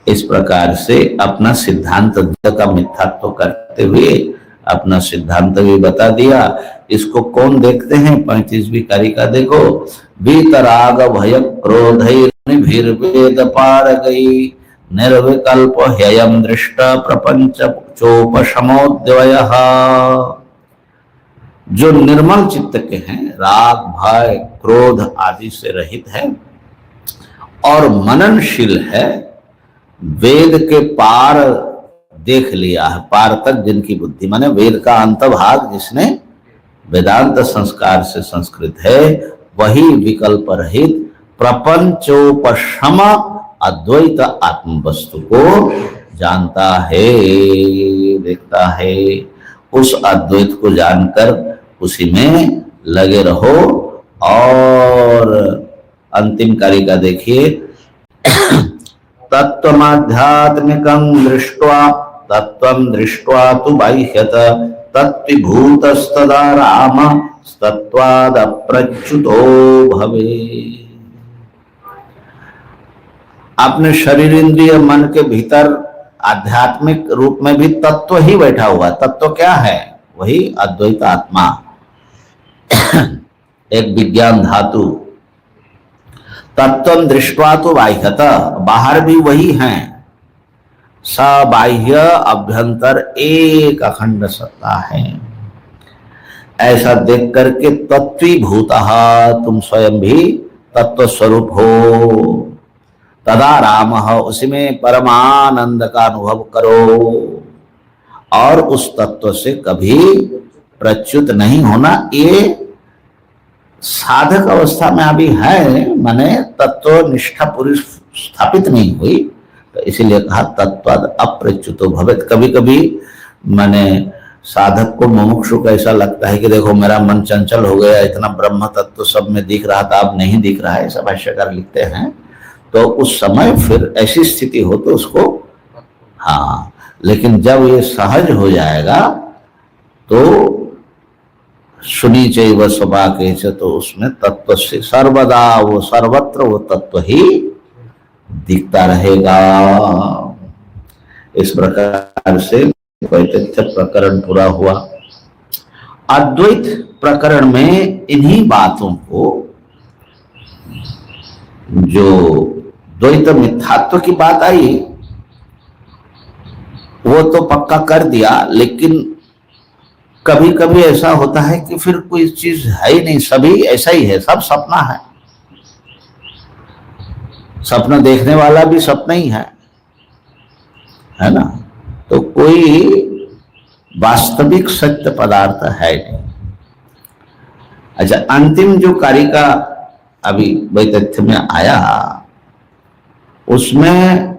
Speaker 1: इस प्रकार से अपना सिद्धांत का मिथ्यात्व करते हुए अपना सिद्धांत भी बता दिया। इसको कौन देखते हैं? 35वीं कारिका देखो। वीतराग भय क्रोधैर्निभिर्वेद पार गई निर्विकल्प ह्ययम् दृष्ट प्रपंच चोपशमोद्वयः। जो निर्मल चित्त के हैं, राग भय क्रोध आदि से रहित है और मननशील है, वेद के पार देख लिया है, पार तक जिनकी बुद्धि माने वेद का अंतभाग जिसने वेदांत संस्कार से संस्कृत है, वही विकल्प रहित प्रपंचोपशम अद्वैत आत्म वस्तु को जानता है, देखता है। उस अद्वैत को जानकर उसी में लगे रहो। और अंतिम कारिका देखिए। तत्त्वमाध्यात्मिकं दृष्ट्वा तत्त्वं दृष्ट्वा तु बाह्यत तत्विभूतस्तदा राम तत्त्वादप्रच्युतो भवे। अपने शरीर इंद्रिय मन के भीतर आध्यात्मिक रूप में भी तत्व ही बैठा हुआ है। तत्व क्या है? वही अद्वैत आत्मा, एक विज्ञान धातु। तत्व दृष्टवा तो बाह्यत, बाहर भी वही है। सबाह्य अभ्यंतर एक अखंड सत्ता है। ऐसा देख करके तत्वीभूतः, तुम स्वयं भी तत्व स्वरूप हो। तदा राम, उसमें परमानंद का अनुभव करो और उस तत्व से कभी प्रच्युत नहीं होना। ये साधक अवस्था में अभी है, माने तत्व निष्ठा पूरी स्थापित नहीं हुई, तो इसीलिए कहा तत्वाद अप्रच्युतो भवेत्। कभी कभी माने साधक को मुमुक्षु को ऐसा लगता है कि देखो मेरा मन चंचल हो गया, इतना ब्रह्म तत्व सब में दिख रहा था अब नहीं दिख रहा है, ऐसा भाष्यकार लिखते हैं। तो उस समय फिर ऐसी स्थिति हो तो उसको, हाँ, लेकिन जब ये सहज हो जाएगा तो सुनी चैव स्वभाके से, तो उसमें तत्व से सर्वदा वो सर्वत्र वो तत्व ही दिखता रहेगा। इस प्रकार से वैतथ्य प्रकरण पूरा हुआ। अद्वैत प्रकरण में इन्हीं बातों को, जो द्वैत मिथ्यात्व की बात आई वो तो पक्का कर दिया, लेकिन कभी कभी ऐसा होता है कि फिर कोई चीज है ही नहीं, सभी ऐसा ही है, सब सपना है। सपना देखने वाला भी सपना ही है ना। तो कोई वास्तविक सत्य पदार्थ है नहीं। अच्छा, अंतिम जो कारिका अभी वैतथ्य में आया, उसमें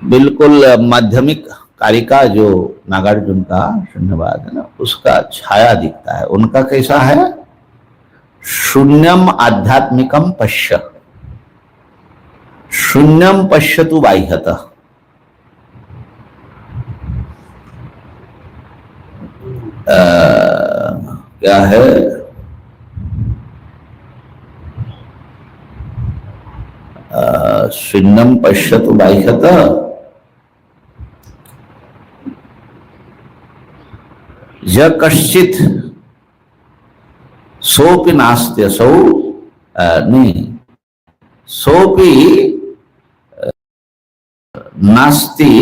Speaker 1: बिल्कुल माध्यमिक कारिका जो नागार्जुन का शून्यवाद है ना, उसका छाया दिखता है। उनका कैसा है? शून्यम आध्यात्मिकम पश्य, शून्यम पश्यतु बाह्यतः। क्या है? शून्यम पश्यतु बाह्यतः य कश्चित सोपि नास्त्यसौ, नहीं, सोपि नास्ति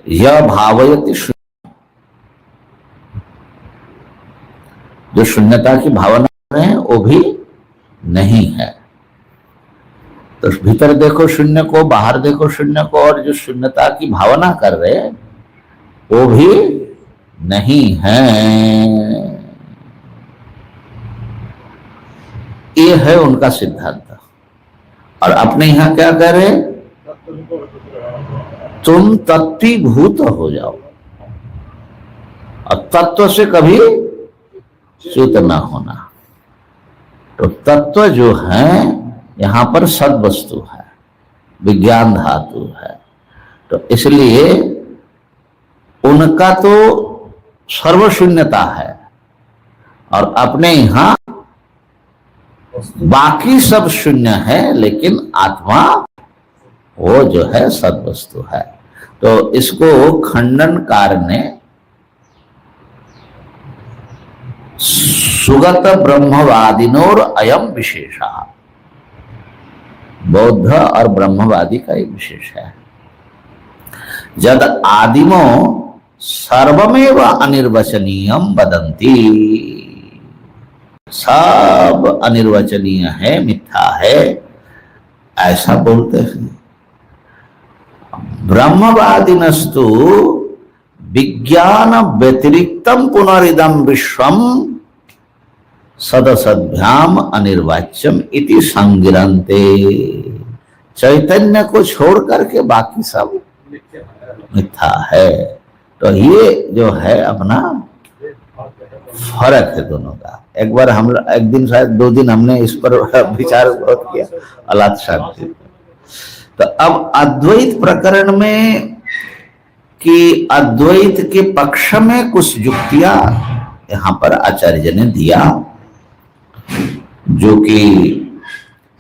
Speaker 1: य भावयति शून्य। जो शून्यता की भावना कर रहे हैं वो भी नहीं है। तो भीतर देखो शून्य को, बाहर देखो शून्य को, और जो शून्यता की भावना कर रहे हैं वो भी नहीं है। ये है उनका सिद्धांत। और अपने यहाँ क्या कह रहे, तुम तत्वीभूत हो जाओ और तत्व से कभी च्युत ना होना। तो तत्व जो है यहां पर सद वस्तु है, विज्ञान धातु है। तो इसलिए उनका तो सर्वशून्यता है और अपने यहां बाकी सब शून्य है, लेकिन आत्मा वो जो है सद वस्तु है। तो इसको खंडनकार ने सुगत ब्रह्मवादिनोर अयम विशेषा, बौद्ध और ब्रह्मवादी का एक विशेष है। जद आदिमो सर्वमेव अनिर्वचनीयम वदंती, सब अनिर्वचनीय है, मिथ्या है, ऐसा बोलते हैं। ब्रह्मवादिनस्तु विज्ञान व्यतिरिक्तम पुनरिदम विश्वम सदसद्भ्याम अनिर्वाच्यम इति संगिरन्ते। चैतन्य को छोड़ करके बाकी सब मिथ्या है। तो ये जो है अपना फर्क है दोनों का। एक बार हम एक दिन शायद 2 दिन हमने इस पर विचार बहुत किया, अलात शांति। तो अब अद्वैत प्रकरण में कि अद्वैत के पक्ष में कुछ युक्तियां यहां पर आचार्य ने दिया, जो कि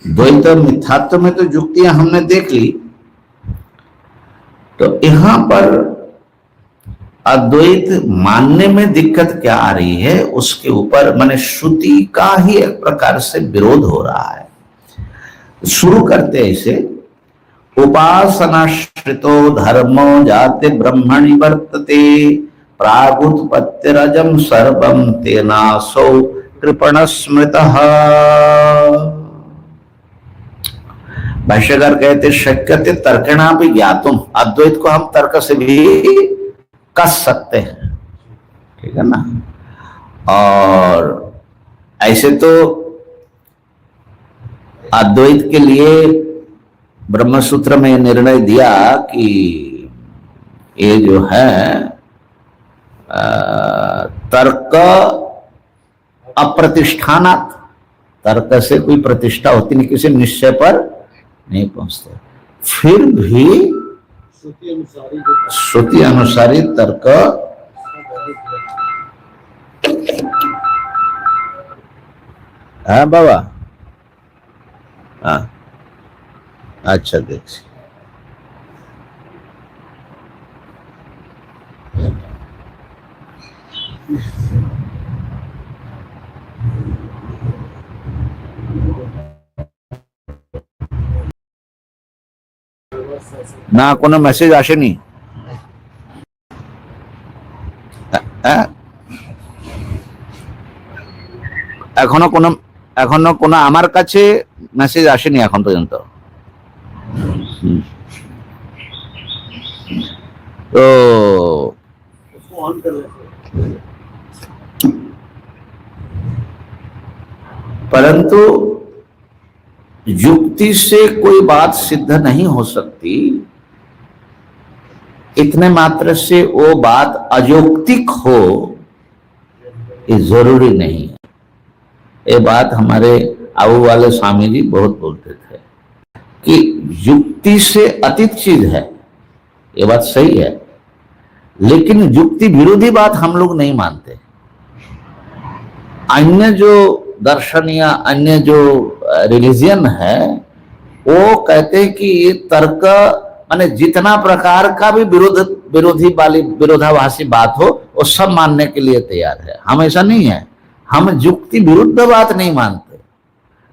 Speaker 1: द्वैत मिथ्यात्व में तो युक्तियां हमने देख ली। तो यहां पर अद्वैत मानने में दिक्कत क्या आ रही है, उसके ऊपर माने श्रुति का ही एक प्रकार से विरोध हो रहा है। शुरू करते ऐसे, उपासनाश्रितो धर्मो जाते ब्रह्मणि वर्तते प्रागुत्पत्तिरजं सर्वं तेनासौ कृपण स्मृतः। भाष्यकार कहते शक्यते तर्केणा भी ज्ञातुम, अद्वैत को हम तर्क से भी कस सकते हैं, ठीक है ना। और ऐसे तो अद्वैत के लिए ब्रह्मसूत्र में निर्णय दिया कि ये जो है तर्क अप्रतिष्ठानात्, तर्क से कोई प्रतिष्ठा होती नहीं, किसी निश्चय पर नहीं पहुंचते। फिर भी श्रुति अनुसारी तर्क है बाबा। हाँ अच्छा देख, ना कोनो मेसेज आसेनी, এখনো কোনো আমার কাছে মেসেজ আসেনি এখন পর্যন্ত। तो परंतु युक्ति से कोई बात सिद्ध नहीं हो सकती, इतने मात्र से वो बात अयौक्तिक हो ये जरूरी नहीं है। ये बात हमारे आऊ वाले स्वामी जी बहुत बोलते थे कि युक्ति से अतीत चीज है, ये बात सही है, लेकिन युक्ति विरोधी बात हम लोग नहीं मानते। अन्य जो दर्शन या अन्य जो रिलीजियन है वो कहते हैं कि ये तर्क माने जितना प्रकार का भी विरोधी वाली विरोधाभासी बात हो वो सब मानने के लिए तैयार है। हम ऐसा नहीं है, हम युक्ति विरुद्ध बात नहीं मानते।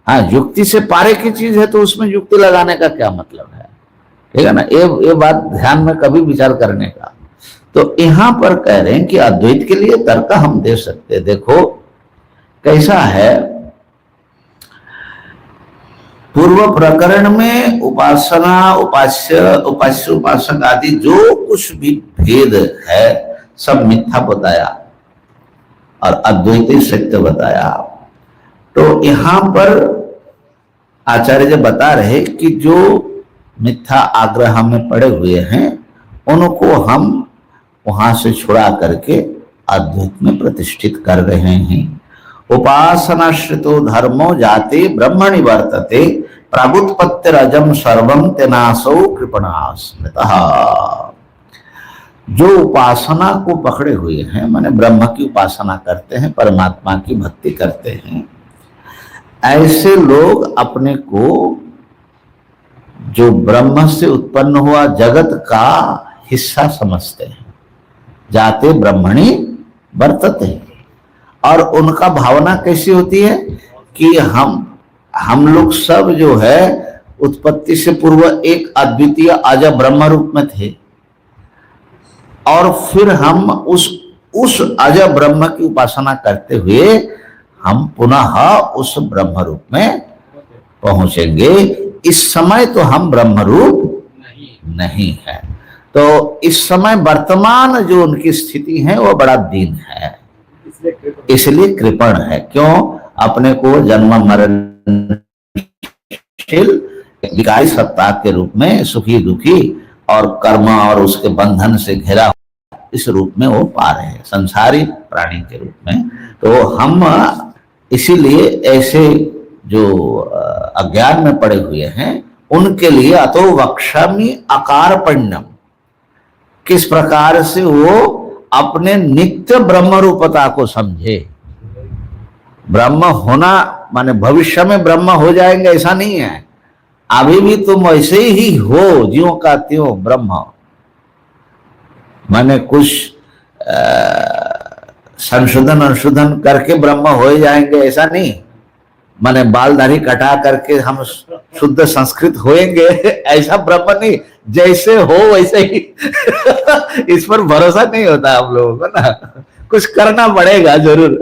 Speaker 1: हाँ, युक्ति से पारे की चीज है तो उसमें युक्ति लगाने का क्या मतलब है, ठीक है ना। ये बात ध्यान में कभी विचार करने का। तो यहाँ पर कह रहे हैं कि अद्वैत के लिए तर्क हम दे सकते। देखो कैसा है, पूर्व प्रकरण में उपासना उपास्य उपासक आदि जो कुछ भी भेद है सब मिथ्या बताया और अद्वैत सत्य बताया। तो यहाँ पर आचार्य जी बता रहे कि जो मिथ्या आग्रह में पड़े हुए हैं उनको हम वहां से छुड़ा करके अद्वैत में प्रतिष्ठित कर रहे हैं। उपासनाश्रितो धर्मो जाते ब्रह्मणि वर्तते प्रागुत्पत्तिरजम सर्वम तेनासौ कृपणास्मृतः। जो उपासना को पकड़े हुए हैं, माने ब्रह्म की उपासना करते हैं, परमात्मा की भक्ति करते हैं, ऐसे लोग अपने को जो ब्रह्म से उत्पन्न हुआ जगत का हिस्सा समझते हैं। जाते ब्रह्मणि वर्तते, और उनका भावना कैसी होती है कि हम लोग सब जो है उत्पत्ति से पूर्व एक अद्वितीय अज ब्रह्म रूप में थे, और फिर हम उस अज ब्रह्म की उपासना करते हुए हम पुनः उस ब्रह्म रूप में पहुंचेंगे। इस समय तो हम ब्रह्म रूप नहीं है। तो इस समय वर्तमान जो उनकी स्थिति है वो बड़ा दीन है, इसलिए कृपण है। क्यों? अपने को जन्म मरणशील विकारी सत्ता के रूप में सुखी दुखी और कर्म और उसके बंधन से घिरा इस रूप में वो पा रहे हैं, संसारी प्राणी के रूप में। तो हम इसीलिए ऐसे जो अज्ञान में पड़े हुए हैं उनके लिए अतो वक्ष्यामि अकारपण्यम, किस प्रकार से वो अपने नित्य ब्रह्म रूपता को समझे। ब्रह्म होना माने भविष्य में ब्रह्म हो जाएंगे ऐसा नहीं है, अभी भी तुम ऐसे ही हो, ज्यों का त्यों ब्रह्म। माने कुछ संशोधन करके ब्रह्म हो जाएंगे ऐसा नहीं, माने बाल दाढ़ी कटा करके हम शुद्ध संस्कृत होएंगे ऐसा ब्रह्म नहीं, जैसे हो वैसे ही इस पर भरोसा नहीं होता हम लोगों को ना, कुछ करना पड़ेगा जरूर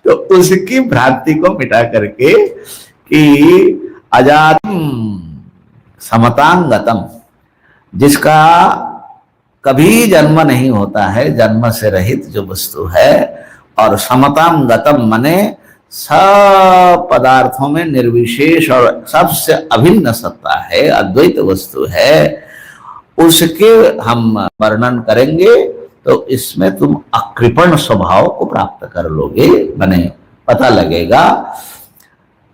Speaker 1: तो उसकी भ्रांति को मिटा करके कि अजातम समतांगतम, जिसका कभी जन्म नहीं होता है, जन्म से रहित जो वस्तु है, और समतांगतम माने सब पदार्थों में निर्विशेष और सबसे अभिन्न सत्ता है, अद्वैत वस्तु है, उसके हम वर्णन करेंगे। तो इसमें तुम अकृपण स्वभाव को प्राप्त कर लोगे, माने पता लगेगा।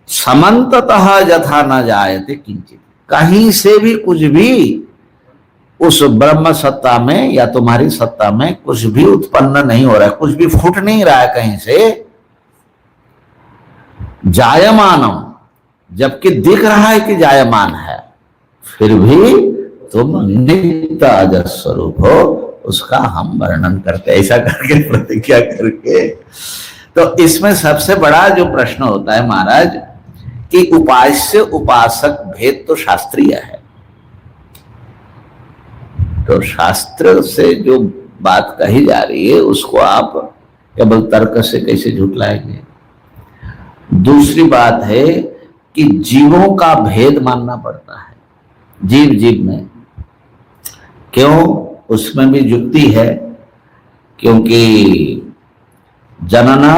Speaker 1: समन्ततः यथा न जायते किंचित, कहीं से भी कुछ भी उस ब्रह्म सत्ता में या तुम्हारी सत्ता में कुछ भी उत्पन्न नहीं हो रहा है, कुछ भी फूट नहीं रहा है कहीं से। जायमानम, जबकि दिख रहा है कि जायमान है, फिर भी तुम नित्य अजर स्वरूप हो, उसका हम वर्णन करते, ऐसा करके प्रतिज्ञा करके। तो इसमें सबसे बड़ा जो प्रश्न होता है महाराज कि उपास्य उपासक भेद तो शास्त्रीय है, तो शास्त्र से जो बात कही जा रही है उसको आप केवल तर्क से कैसे झुटलाएंगे। दूसरी बात है कि जीवों का भेद मानना पड़ता है, जीव जीव में। क्यों? उसमें भी युक्ति है, क्योंकि जनना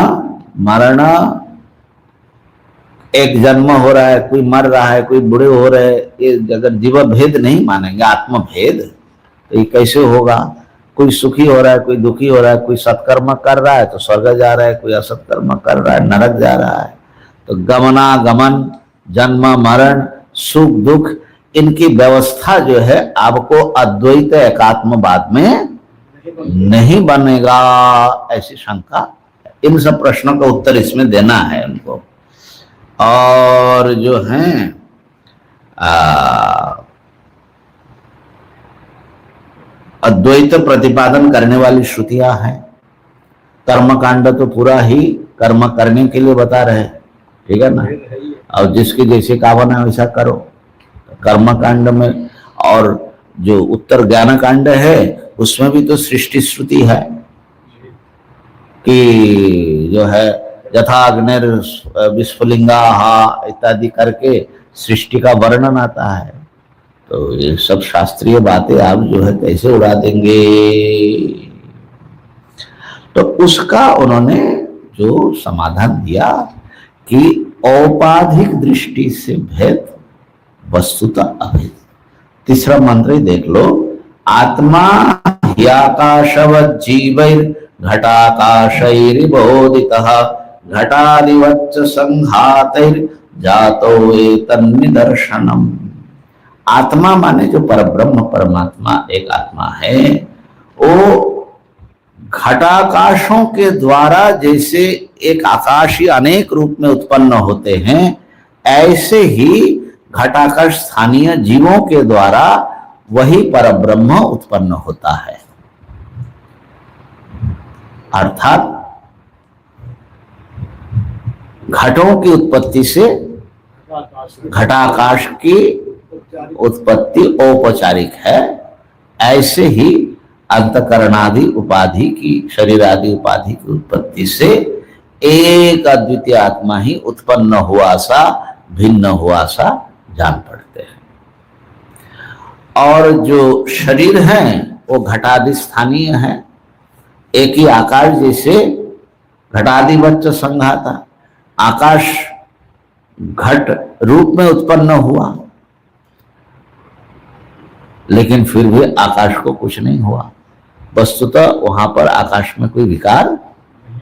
Speaker 1: मरना, एक जन्म हो रहा है, कोई मर रहा है, कोई बूढ़े हो रहे हैं, ये अगर जीव भेद नहीं मानेंगे, आत्म भेद, तो ये कैसे होगा? कोई सुखी हो रहा है, कोई दुखी हो रहा है, कोई सत्कर्म कर रहा है तो स्वर्ग जा रहा है, कोई असत्कर्म कर रहा है नरक जा रहा है। तो गमनागमन, जन्म मरण, सुख दुख, इनकी व्यवस्था जो है आपको अद्वैत एकात्मवाद में नहीं बनेगा, ऐसी शंका। इन सब प्रश्नों का उत्तर इसमें देना है उनको। और जो है अद्वैत प्रतिपादन करने वाली श्रुतियां हैं। कर्मकांड तो पूरा ही कर्म करने के लिए बता रहे, ठीक है ना, और जिसकी जैसे कामना है वैसा करो, कर्मकांड में। और जो उत्तर ज्ञान कांड है उसमें भी तो सृष्टि श्रुति है कि जो है यथा अग्निर विस्फुलिंगा इत्यादि करके सृष्टि का वर्णन आता है। तो ये सब शास्त्रीय बातें आप जो है कैसे उड़ा देंगे? तो उसका उन्होंने जो समाधान दिया कि औपाधिक दृष्टि से भेद वस्तुतः अभेद। तीसरा मंत्र ही देख लो, आत्मा ह्याकाशवत् जीवैर् घटाकाशैरिबोधितः घटादिवच्च संघातैर् जातो एतन्निदर्शनम्। आत्मा माने जो परब्रह्म परमात्मा एक आत्मा है, वो घटाकाशों के द्वारा जैसे एक आकाश ही अनेक रूप में उत्पन्न होते हैं, ऐसे ही घटाकाश स्थानीय जीवों के द्वारा वही परब्रह्म उत्पन्न होता है। अर्थात घटों की उत्पत्ति से घटाकाश की उत्पत्ति औपचारिक है, ऐसे ही अंतकरणादि उपाधि की, शरीर आदि उपाधि की उत्पत्ति से एक अद्वितीय आत्मा ही उत्पन्न हुआ सा, भिन्न हुआ सा जान पड़ते हैं। और जो शरीर हैं वो घटादि स्थानीय है, एक ही आकाश जैसे घटादिवच्च संघाता, आकाश घट रूप में उत्पन्न हुआ, लेकिन फिर भी आकाश को कुछ नहीं हुआ। वस्तुतः वहां पर आकाश में कोई विकार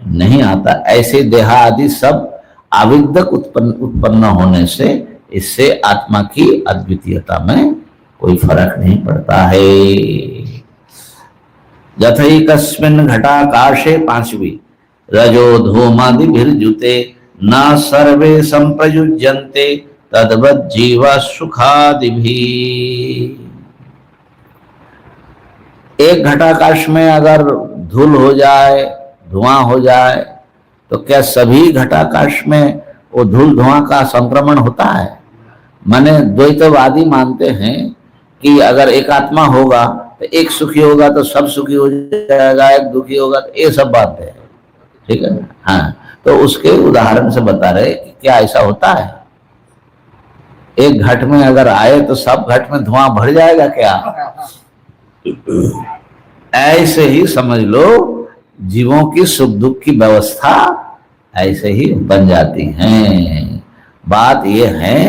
Speaker 1: नहीं आता। ऐसे देहा आदि सब आविद्यक उत्पन्न होने से इससे आत्मा की अद्वितीयता में कोई फर्क नहीं पड़ता है। यथैकस्मिन् घटाकाशे, पांचवी, रजो धूमादिभिर्जुते न सर्वे संप्रयुज्यन्ते तद्वत् जीवा सुखादिभिः। एक घटाकाश में अगर धूल हो जाए, धुआं हो जाए, तो क्या सभी घटाकाश में वो धूल धुआं का संक्रमण होता है? माने द्वैतवादी मानते हैं कि अगर एक आत्मा होगा तो एक सुखी होगा तो सब सुखी हो जाएगा, एक दुखी होगा तो ये सब बात है, ठीक है ना? हाँ, तो उसके उदाहरण से बता रहे कि क्या ऐसा होता है? एक घट में अगर आए तो सब घट में धुआं भर जाएगा क्या? ऐसे ही समझ लो, जीवों की सुख दुख की व्यवस्था ऐसे ही बन जाती है। बात यह है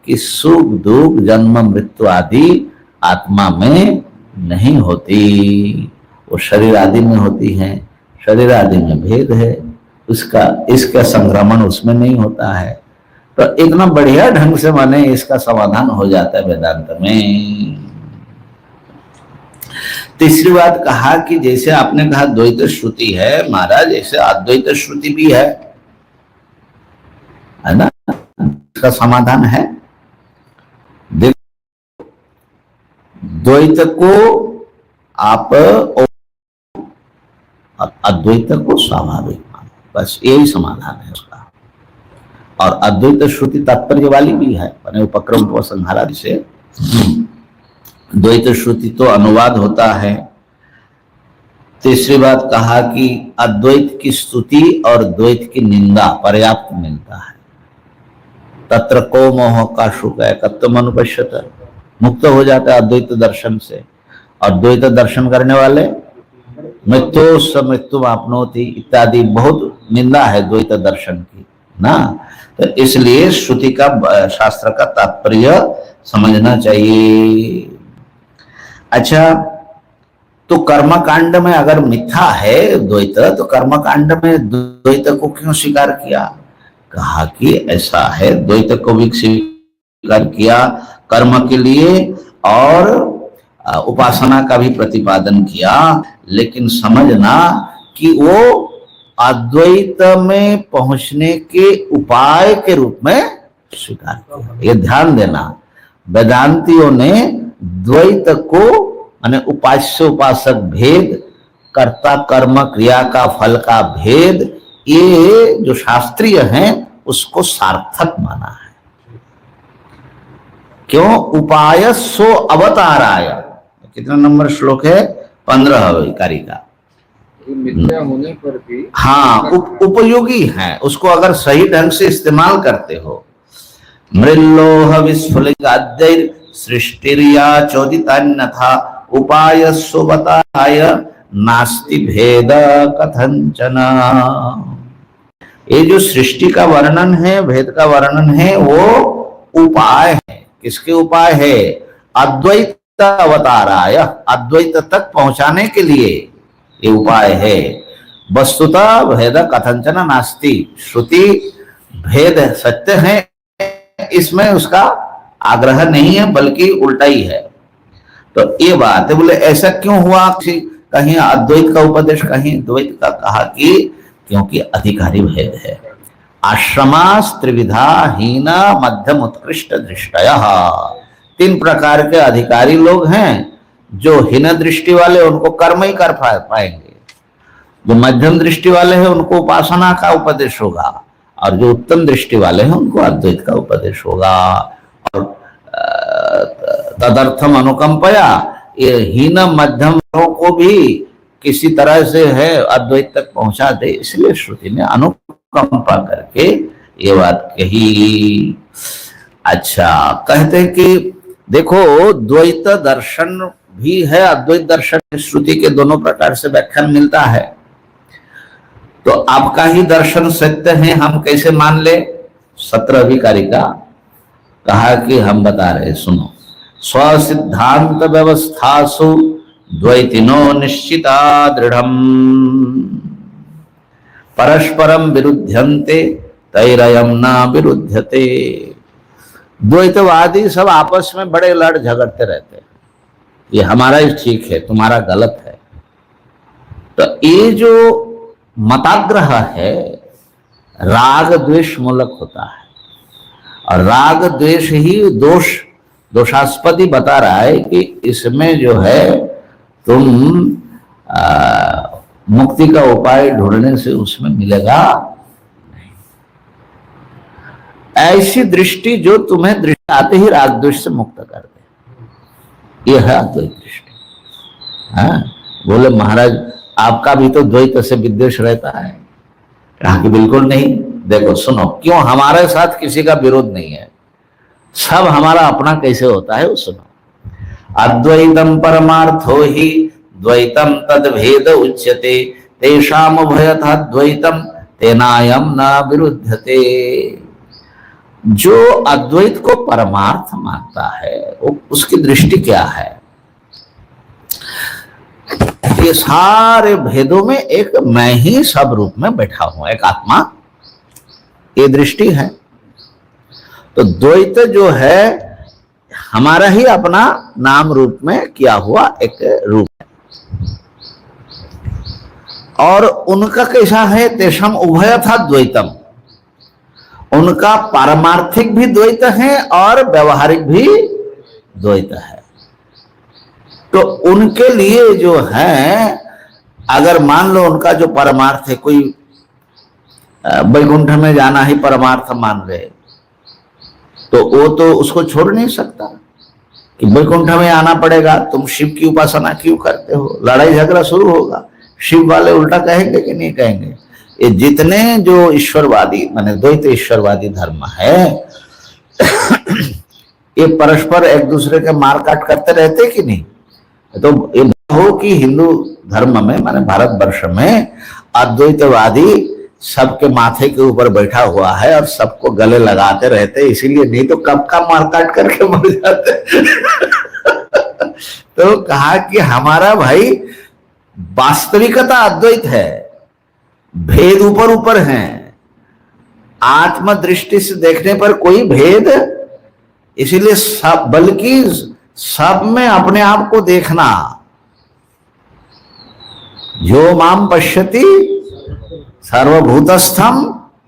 Speaker 1: कि सुख दुख जन्म मृत्यु आदि आत्मा में नहीं होती, वो शरीर आदि में होती है। शरीर आदि में भेद है, इसका संक्रमण उसमें नहीं होता है। तो इतना बढ़िया ढंग से माने इसका समाधान हो जाता है वेदांत में। तीसरी बात कहा कि जैसे आपने कहा द्वैत श्रुति है महाराज, जैसे अद्वैत श्रुति भी है ना? इसका समाधान है। देखो, द्वैत को आप अद्वैत को स्वाभाविक मानो, बस यही समाधान है उसका। और अद्वैत श्रुति तात्पर्य वाली भी है, माने उपक्रम को संहारा से द्वैत श्रुति तो अनुवाद होता है। तीसरी बात कहा कि अद्वैत की स्तुति और द्वैत की निंदा पर्याप्त मिलता है। तत्र को मोह का शुक है कत्तम अनुपश्यत, मुक्त हो जाता है अद्वैत दर्शन से। और द्वैत दर्शन करने वाले मृत्यु मृत्यु आपनोति इत्यादि बहुत निंदा है द्वैत दर्शन की ना। तो इसलिए श्रुति का, शास्त्र का तात्पर्य समझना चाहिए। अच्छा, तो कर्मकांड में अगर मिथ्या है द्वैत, तो कर्मकांड में द्वैत को क्यों स्वीकार किया? कहा कि ऐसा है, द्वैत को भी स्वीकार किया कर्म के लिए और उपासना का भी प्रतिपादन किया, लेकिन समझना कि वो अद्वैत में पहुंचने के उपाय के रूप में स्वीकार किया। ये ध्यान देना, वेदांतियों ने द्वैत को माने उपास्य उपासक भेद, कर्ता कर्म क्रिया का फल का भेद, ये जो शास्त्रीय हैं उसको सार्थक माना है। क्यों? उपाय सो अवताराय, कितना नंबर श्लोक है? 15 कार्य का।
Speaker 2: मिथ्या होने पर भी
Speaker 1: हाँ, उपयोगी है, उसको अगर सही ढंग से इस्तेमाल करते हो। मृल्लोह विस्फुलिंगाद्यैर सृष्टिर्या चोदितान्यथा उपाय सोबताय नास्ति भेद कथंचन। ये जो सृष्टि का वर्णन है, भेद का वर्णन है, वो उपाय है। किसके उपाय है? अद्वैत अवताराय, अद्वैत तक पहुंचाने के लिए ये उपाय है। वस्तुतः भेद कथंचन नास्ति, श्रुति भेद सत्य है, इसमें उसका आग्रह नहीं है, बल्कि उल्टा ही है। तो ये बात है। बोले ऐसा क्यों हुआ? कहीं अद्वैत का उपदेश, कहीं द्वैत का कहा कि क्योंकि अधिकारी भेद है। आश्रमास त्रिविधा हीन मध्यम उत्कृष्ट दृष्टयः, 3 प्रकार के अधिकारी लोग हैं। जो हीन दृष्टि वाले उनको कर्म ही कर पाएंगे, जो मध्यम दृष्टि वाले हैं उनको उपासना का उपदेश होगा, और जो उत्तम दृष्टि वाले हैं उनको अद्वैत का उपदेश होगा। और तदर्थम अनुकंपया, ये हीन मध्यम को भी किसी तरह से है अद्वैत तक पहुंचा दे, इसलिए श्रुति ने अनुकंपा करके ये बात कही। अच्छा, कहते हैं कि देखो द्वैत दर्शन भी है, अद्वैत दर्शन श्रुति के दोनों प्रकार से व्याख्यान मिलता है। तो आपका ही दर्शन सत्य है, हम कैसे मान ले? 17वीं कारिका कहा कि हम बता रहे, सुनो। स्वसिद्धांत व्यवस्थासु द्वैतिनो निश्चिता दृढ़म परस्परम विरुध्यन्ते तैरयम न विरुध्यते। द्वैतवादी सब आपस में बड़े लड़ झगड़ते रहते हैं, ये हमारा ही ठीक है, तुम्हारा गलत है। तो ये जो मताग्रह है राग द्वेष मूलक होता है, और राग द्वेष ही दोषास्पदी बता रहा है कि इसमें जो है तुम मुक्ति का उपाय ढूंढने से उसमें मिलेगा नहीं। ऐसी दृष्टि जो तुम्हें दृष्टि आते ही राग द्वेष से मुक्त कर दे, यह है अद्वैत दृष्टि। हाँ, बोले महाराज आपका भी तो द्वैत से विद्वेष रहता है। कहा कि बिल्कुल नहीं। देखो सुनो, क्यों हमारे साथ किसी का विरोध नहीं है, सब हमारा अपना कैसे होता है वो सुनो। अद्वैतम परमार्थो ही द्वैतम तद भेद उच्यते, तेषाम उभयतः द्वैतम तेनायम न विरुध्यते। जो अद्वैत को परमार्थ मानता है वो उसकी दृष्टि क्या है? ये सारे भेदों में एक मैं ही सब रूप में बैठा हूं, एक आत्मा, ये दृष्टि है। तो द्वैत जो है हमारा ही अपना नाम रूप में किया हुआ एक रूप है। और उनका कैसा है? तेषाम उभयथा द्वैतम, उनका पारमार्थिक भी द्वैत है और व्यवहारिक भी द्वैत है। तो उनके लिए जो है, अगर मान लो उनका जो परमार्थ है, कोई वैकुंठ में जाना ही परमार्थ मान रहे, तो वो तो उसको छोड़ नहीं सकता कि वैकुंठ में आना पड़ेगा। तुम शिव की उपासना क्यों करते हो? लड़ाई झगड़ा शुरू होगा। शिव वाले उल्टा कहेंगे कि नहीं कहेंगे? ये जितने जो ईश्वरवादी माने द्वैत ईश्वरवादी धर्म है ये परस्पर एक दूसरे के मार काट करते रहते कि नहीं? तो ये हो कि हिंदू धर्म में माने भारतवर्ष में अद्वैतवादी सबके माथे के ऊपर बैठा हुआ है और सबको गले लगाते रहते, इसीलिए नहीं तो कब का मार काट करके मर जाते तो कहा कि हमारा भाई वास्तविकता अद्वैत है, भेद ऊपर ऊपर हैं, आत्म दृष्टि से देखने पर कोई भेद, इसीलिए सब, बल्कि सब में अपने आप को देखना। जो माम पश्यति सर्वभूतस्थम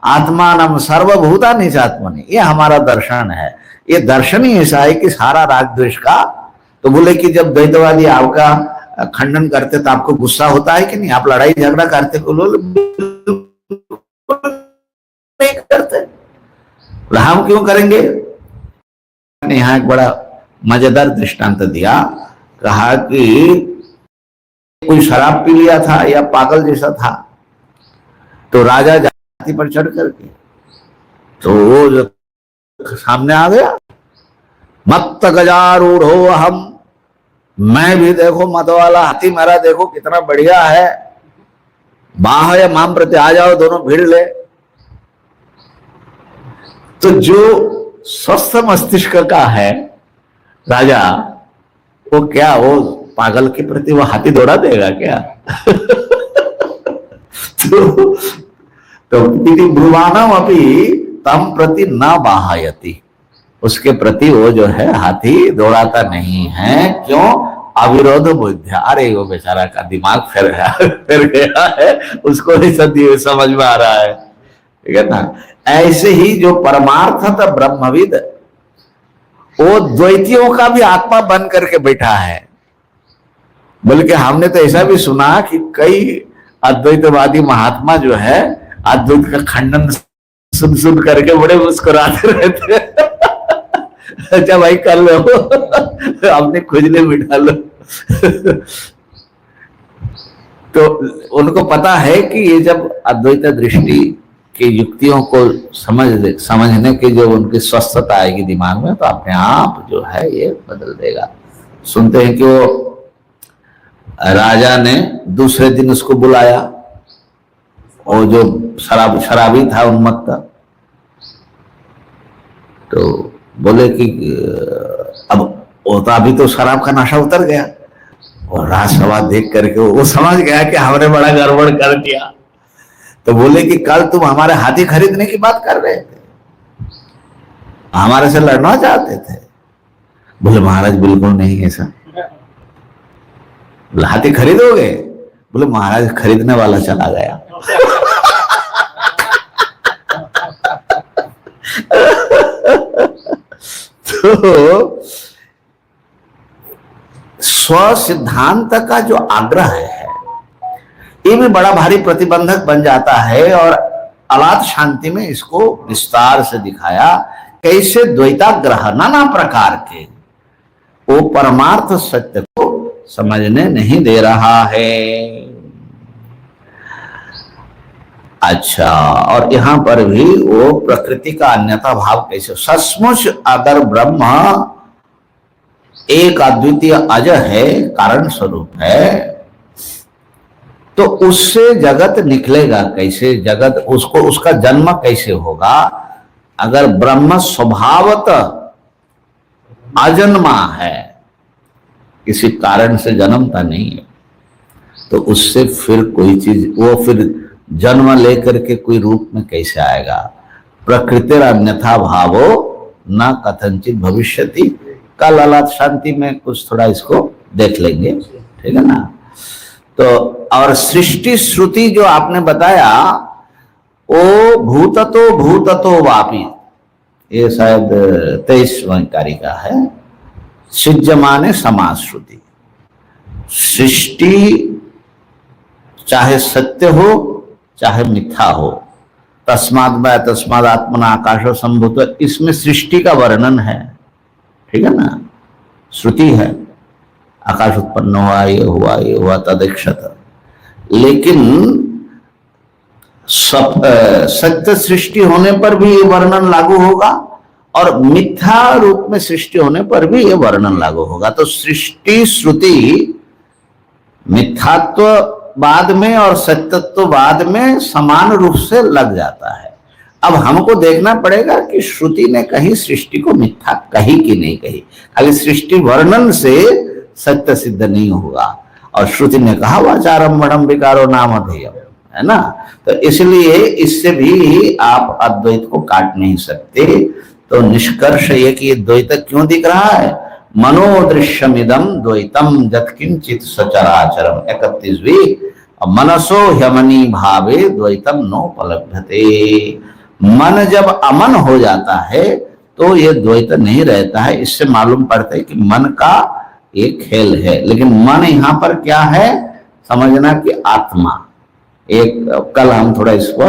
Speaker 1: आत्मानम सर्वभूतानि चात्मनि, ये हमारा दर्शन है। ये दर्शन ही ऐसा है कि सारा राग द्वेष का, तो बोले कि जब द्वैतवादी आपका खंडन करते तो आपको गुस्सा होता है कि नहीं? आप लड़ाई झगड़ा करते को लोग नहीं करते, हम क्यों करेंगे? यहाँ एक बड़ा मजेदार दृष्टांत दिया, कहा कि कोई शराब पी लिया था या पागल जैसा था, तो राजा जाति पर चढ़ करके तो वो जो सामने आ गया, मत्त गजारूढ़ हो हम, मैं भी देखो मत वाला हाथी मेरा देखो कितना बढ़िया है, बाह्य माम प्रति आ जाओ, दोनों भीड़ ले। तो जो स्वस्थ मस्तिष्क का है राजा, वो क्या वो पागल के प्रति वो हाथी दौड़ा देगा क्या? तो ब्रुवाणम अभी तम प्रति न बाहायति, उसके प्रति वो जो है हाथी दौड़ाता नहीं है। क्यों? अविरोध बुद्धिया। अरे वो बेचारा का दिमाग फिर गया है, उसको नहीं समझ में आ रहा है, ठीक है ना। ऐसे ही जो परमार्थत ब्रह्मविद, वो द्वैतियों का भी आत्मा बन करके बैठा है। बल्कि हमने तो ऐसा भी सुना कि कई अद्वैतवादी महात्मा जो है अद्वैत का खंडन सुन सुन करके बड़े मुस्कुराते रहते हैं। अच्छा भाई कर लो, अपने खुजले मिटा लो। तो उनको पता है कि ये जब अद्वैत दृष्टि की युक्तियों को समझने की जो उनकी स्वस्थता आएगी दिमाग में, तो अपने आप जो है ये बदल देगा। सुनते हैं कि वो राजा ने दूसरे दिन उसको बुलाया, और जो शराबी था उन्मत्त, तो बोले कि अब वो तो अभी तो शराब का नशा उतर गया, और राजसभा देख करके वो समझ गया कि हमने बड़ा गड़बड़ कर दिया। तो बोले कि कल तुम हमारे हाथी खरीदने की बात कर रहे थे, हमारे से लड़ना चाहते थे। बोले महाराज बिल्कुल नहीं ऐसा। बोले हाथी खरीदोगे? बोले महाराज खरीदने वाला चला गया। तो स्व सिद्धांत का जो आग्रह है, ये भी बड़ा भारी प्रतिबंधक बन जाता है। और अलात शांति में इसको विस्तार से दिखाया, कैसे द्वैताग्रह नाना प्रकार के वो परमार्थ सत्य को समझने नहीं दे रहा है। अच्छा, और यहां पर भी वो प्रकृति का अन्यथा भाव कैसे, सचमुच अगर ब्रह्म एक अद्वितीय अज है, कारण स्वरूप है, तो उससे जगत निकलेगा कैसे? जगत उसको उसका जन्म कैसे होगा? अगर ब्रह्म स्वभावतः अजन्मा है, किसी कारण से जन्मता नहीं है, तो उससे फिर कोई चीज, वो फिर जन्म लेकर के कोई रूप में कैसे आएगा? प्रकृति अन्यथा भावो न कथनचित भविष्यति। कल अलात शांति में कुछ थोड़ा इसको देख लेंगे, ठीक है ना। तो और सृष्टि श्रुति जो आपने बताया, वो भूततो वापी, ये शायद 23वां कारिका है, सिज्जमाने समास श्रुति। सृष्टि चाहे सत्य हो चाहे मिथ्या हो, तस्माद आत्मना आकाशो संभूत, इसमें सृष्टि का वर्णन है, ठीक है ना। श्रुति है, आकाश उत्पन्न हुआ, ये हुआ तदेक्षत। लेकिन सत्य सृष्टि होने पर भी ये वर्णन लागू होगा, और मिथ्या रूप में सृष्टि होने पर भी ये वर्णन लागू होगा। तो सृष्टि श्रुति मिथ्यात्ववाद में और सत्यत्ववाद में समान रूप से लग जाता है। अब हमको देखना पड़ेगा कि श्रुति ने कहीं सृष्टि को मिथ्या कही कि नहीं कही। खाली सृष्टि वर्णन से सत्य सिद्ध नहीं होगा, और श्रुति ने कहा वाचारम वणम विकारो नामधेयम, है ना। तो इसलिए इससे भी आप अद्वैत को काट नहीं सकते। तो निष्कर्ष ये कि द्वैत क्यों दिख रहा है? मनोदृश्यमिदम द्वैतम जत्किंचित सचराचरम 31वीं, मनसो ह्यमनी भावे द्वैतम नोपलभ्यते। मन जब अमन हो जाता है तो ये द्वैत नहीं रहता है। इससे मालूम पड़ता है कि मन का एक खेल है, लेकिन मन यहाँ पर क्या है समझना कि आत्मा। एक कल हम थोड़ा इसको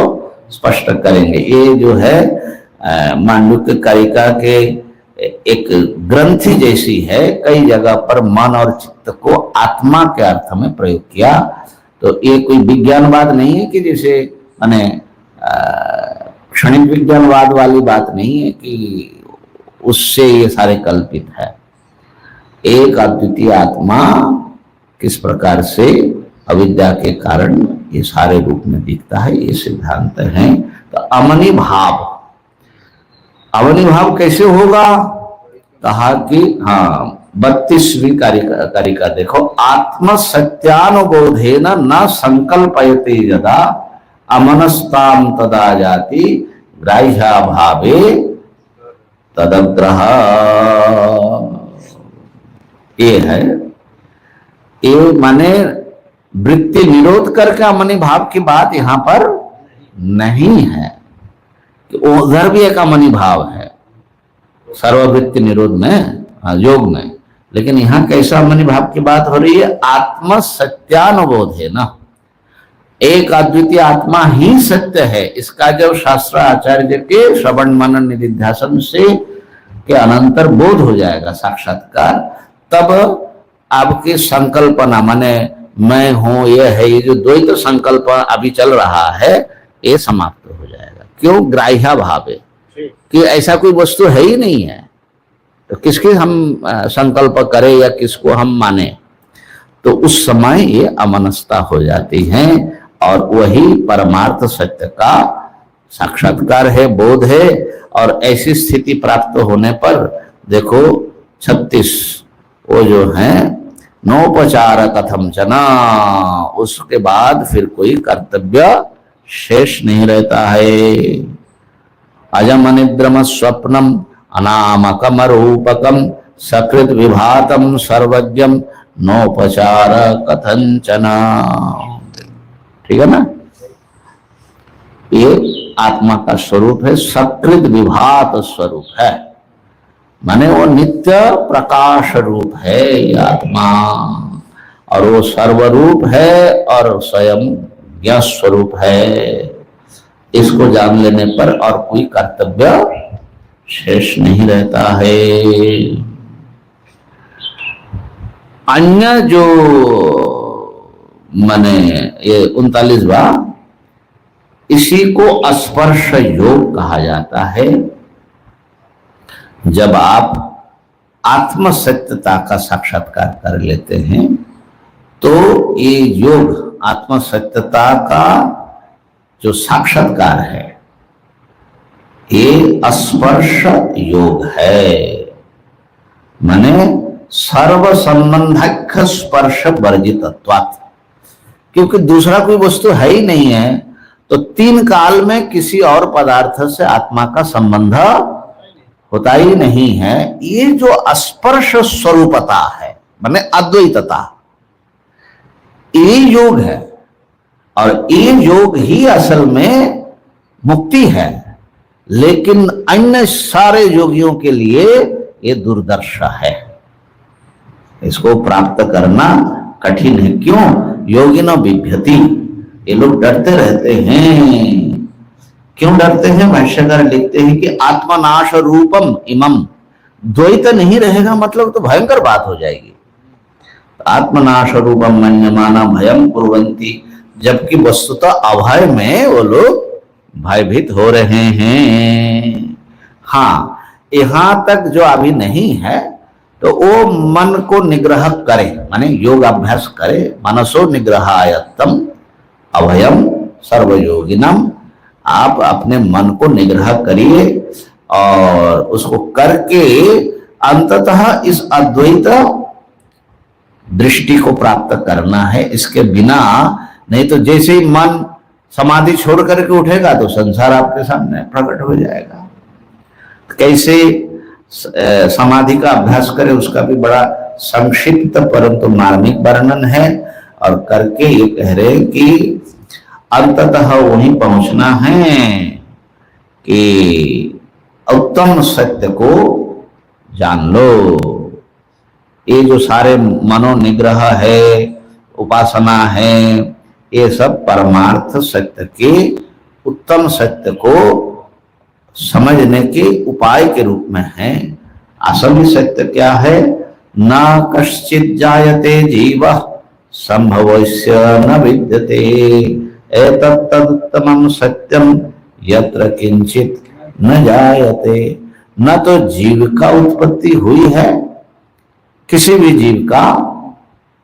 Speaker 1: स्पष्ट करेंगे। ये जो है मांडुक्य कारिका के एक ग्रंथि जैसी है, कई जगह पर मन और चित्त को आत्मा के अर्थ में प्रयोग किया। तो ये कोई विज्ञानवाद नहीं है कि जैसे माने क्षणिक विज्ञानवाद वाली बात नहीं है कि उससे ये सारे कल्पित है। एक अद्वितीय आत्मा किस प्रकार से अविद्या के कारण ये सारे रूप में दिखता है, ये सिद्धांत है। तो अमनी भाव, अवनी भाव कैसे होगा? कहा कि हाँ 32वीं कारिका देखो, आत्म सत्यानुबोधेन न संकल्पयते यदा अमनस्ताम तदा जाति ग्राह्या भावे तदग्रह। ये है, ये माने वृत्ति निरोध करके अमनी भाव की बात यहां पर नहीं है, कि उधर भी एक अमनी भाव है सर्ववृत्ति निरोध में, योग में, लेकिन यहां कैसा अमनी भाव की बात हो रही है? आत्म सत्यानुबोध है ना, एक अद्वितीय आत्मा ही सत्य है, इसका जब शास्त्र आचार्य के श्रवण मनन निधिध्यासन से के अनंतर बोध हो जाएगा साक्षात्कार, तब आपकी संकल्पना माने मैं हूं ये है, ये जो द्वैत संकल्प अभी चल रहा है ये समाप्त हो जाएगा। क्यों? ग्राह्य भाव है कि ऐसा कोई वस्तु है ही नहीं है, तो किसकी हम संकल्प करें या किसको हम माने, तो उस समय ये अमनस्ता हो जाती है और वही परमार्थ सत्य का साक्षात्कार है, बोध है। और ऐसी स्थिति प्राप्त होने पर देखो 36 वो जो है नोपचार कथम चना, उसके बाद फिर कोई कर्तव्य शेष नहीं रहता है। अजम अनिद्रम स्वप्नम अनामकम रूपकम सकृत विभातम सर्वज्ञम नोपचार कथंचना। ठीक है ना? ये आत्मा का स्वरूप है, सकृत विभात स्वरूप है, माने वो नित्य प्रकाश रूप है ये आत्मा, और वो सर्वरूप है और स्वयं ज्ञ स्वरूप है। इसको जान लेने पर और कोई कर्तव्य शेष नहीं रहता है। अन्य जो माने ये 39वां, इसी को स्पर्श योग कहा जाता है। जब आप आत्म सत्यता का साक्षात्कार कर लेते हैं तो ये योग आत्म सत्यता का जो साक्षात्कार है ये स्पर्श योग है, माने सर्व संबंधक स्पर्श वर्जितत्वात्, क्योंकि दूसरा कोई वस्तु है ही नहीं है, तो 3 काल में किसी और पदार्थ से आत्मा का संबंध होता ही नहीं है। ये जो स्पर्श स्वरूपता है माने अद्वैतता, ये योग है, और ये योग ही असल में मुक्ति है। लेकिन अन्य सारे योगियों के लिए ये दुर्दर्श है, इसको प्राप्त करना कठिन है। क्यों? योगिनो बिभ्यति, ये लोग डरते रहते हैं। क्यों डरते हैं? भाष्यकार लिखते हैं कि आत्मनाश रूपम इमम, द्वैत नहीं रहेगा मतलब तो भयंकर बात हो जाएगी। आत्मनाश रूपम मन्यमाना भयम कुर्वन्ति, जबकि वस्तुतः अभय में वो लोग भयभीत हो रहे हैं। हाँ, यहां तक जो अभी नहीं है तो वो मन को निग्रह करे, माने योग अभ्यास करे। मनसो निग्रहायत्तम अभयम सर्वयोगिनम, आप अपने मन को निग्रह करिए और उसको करके अंततः इस अद्वैत दृष्टि को प्राप्त करना है। इसके बिना नहीं तो जैसे ही मन समाधि छोड़ करके उठेगा तो संसार आपके सामने प्रकट हो जाएगा। कैसे समाधि का अभ्यास करें उसका भी बड़ा संक्षिप्त परंतु मार्मिक वर्णन है, और करके ये कह रहे हैं कि अंततः वहीं पहुंचना है कि उत्तम सत्य को जान लो। ये जो सारे मनोनिग्रह है, उपासना है, ये सब परमार्थ सत्य के उत्तम सत्य को समझने के उपाय के रूप में है। असली सत्य क्या है? न कश्चित् जायते जीवः संभवस्य न विद्यते एतत्तदुत्तमं सत्यम यत्र किंचित न जायते। न तो जीव का उत्पत्ति हुई है, किसी भी जीव का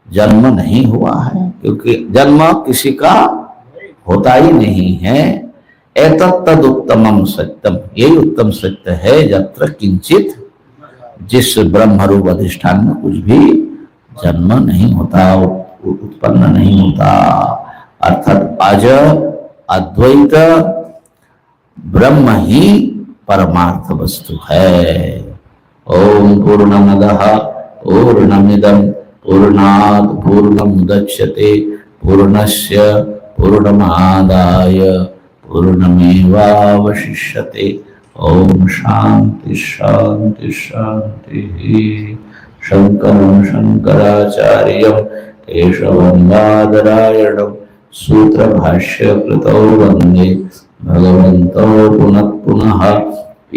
Speaker 1: जन्म नहीं हुआ है, क्योंकि जन्म किसी का होता ही नहीं है। एतत्तद उत्तमम सत्यम, यही उत्तम सत्य है। जत्र किंचित, जिस ब्रह्म रूप अधिष्ठान में कुछ भी जन्म नहीं होता, उत्पन्न नहीं होता, अर्थात अज अद्वैत ब्रह्म ही परमार्थ वस्तु है। ओम पूर्णमदः पूर्णमिदं पूर्णात् पूर्णमुदच्यते पूर्णस्य पूर्णमादाय पूर्णमेवावशिष्यते। ओम शांति शांति शांति। शंकरं शंकराचार्यं केशवं बादरायणं सूत्रभाष्यकृतौ वन्दे भगवन्तौ पुनः पुनः।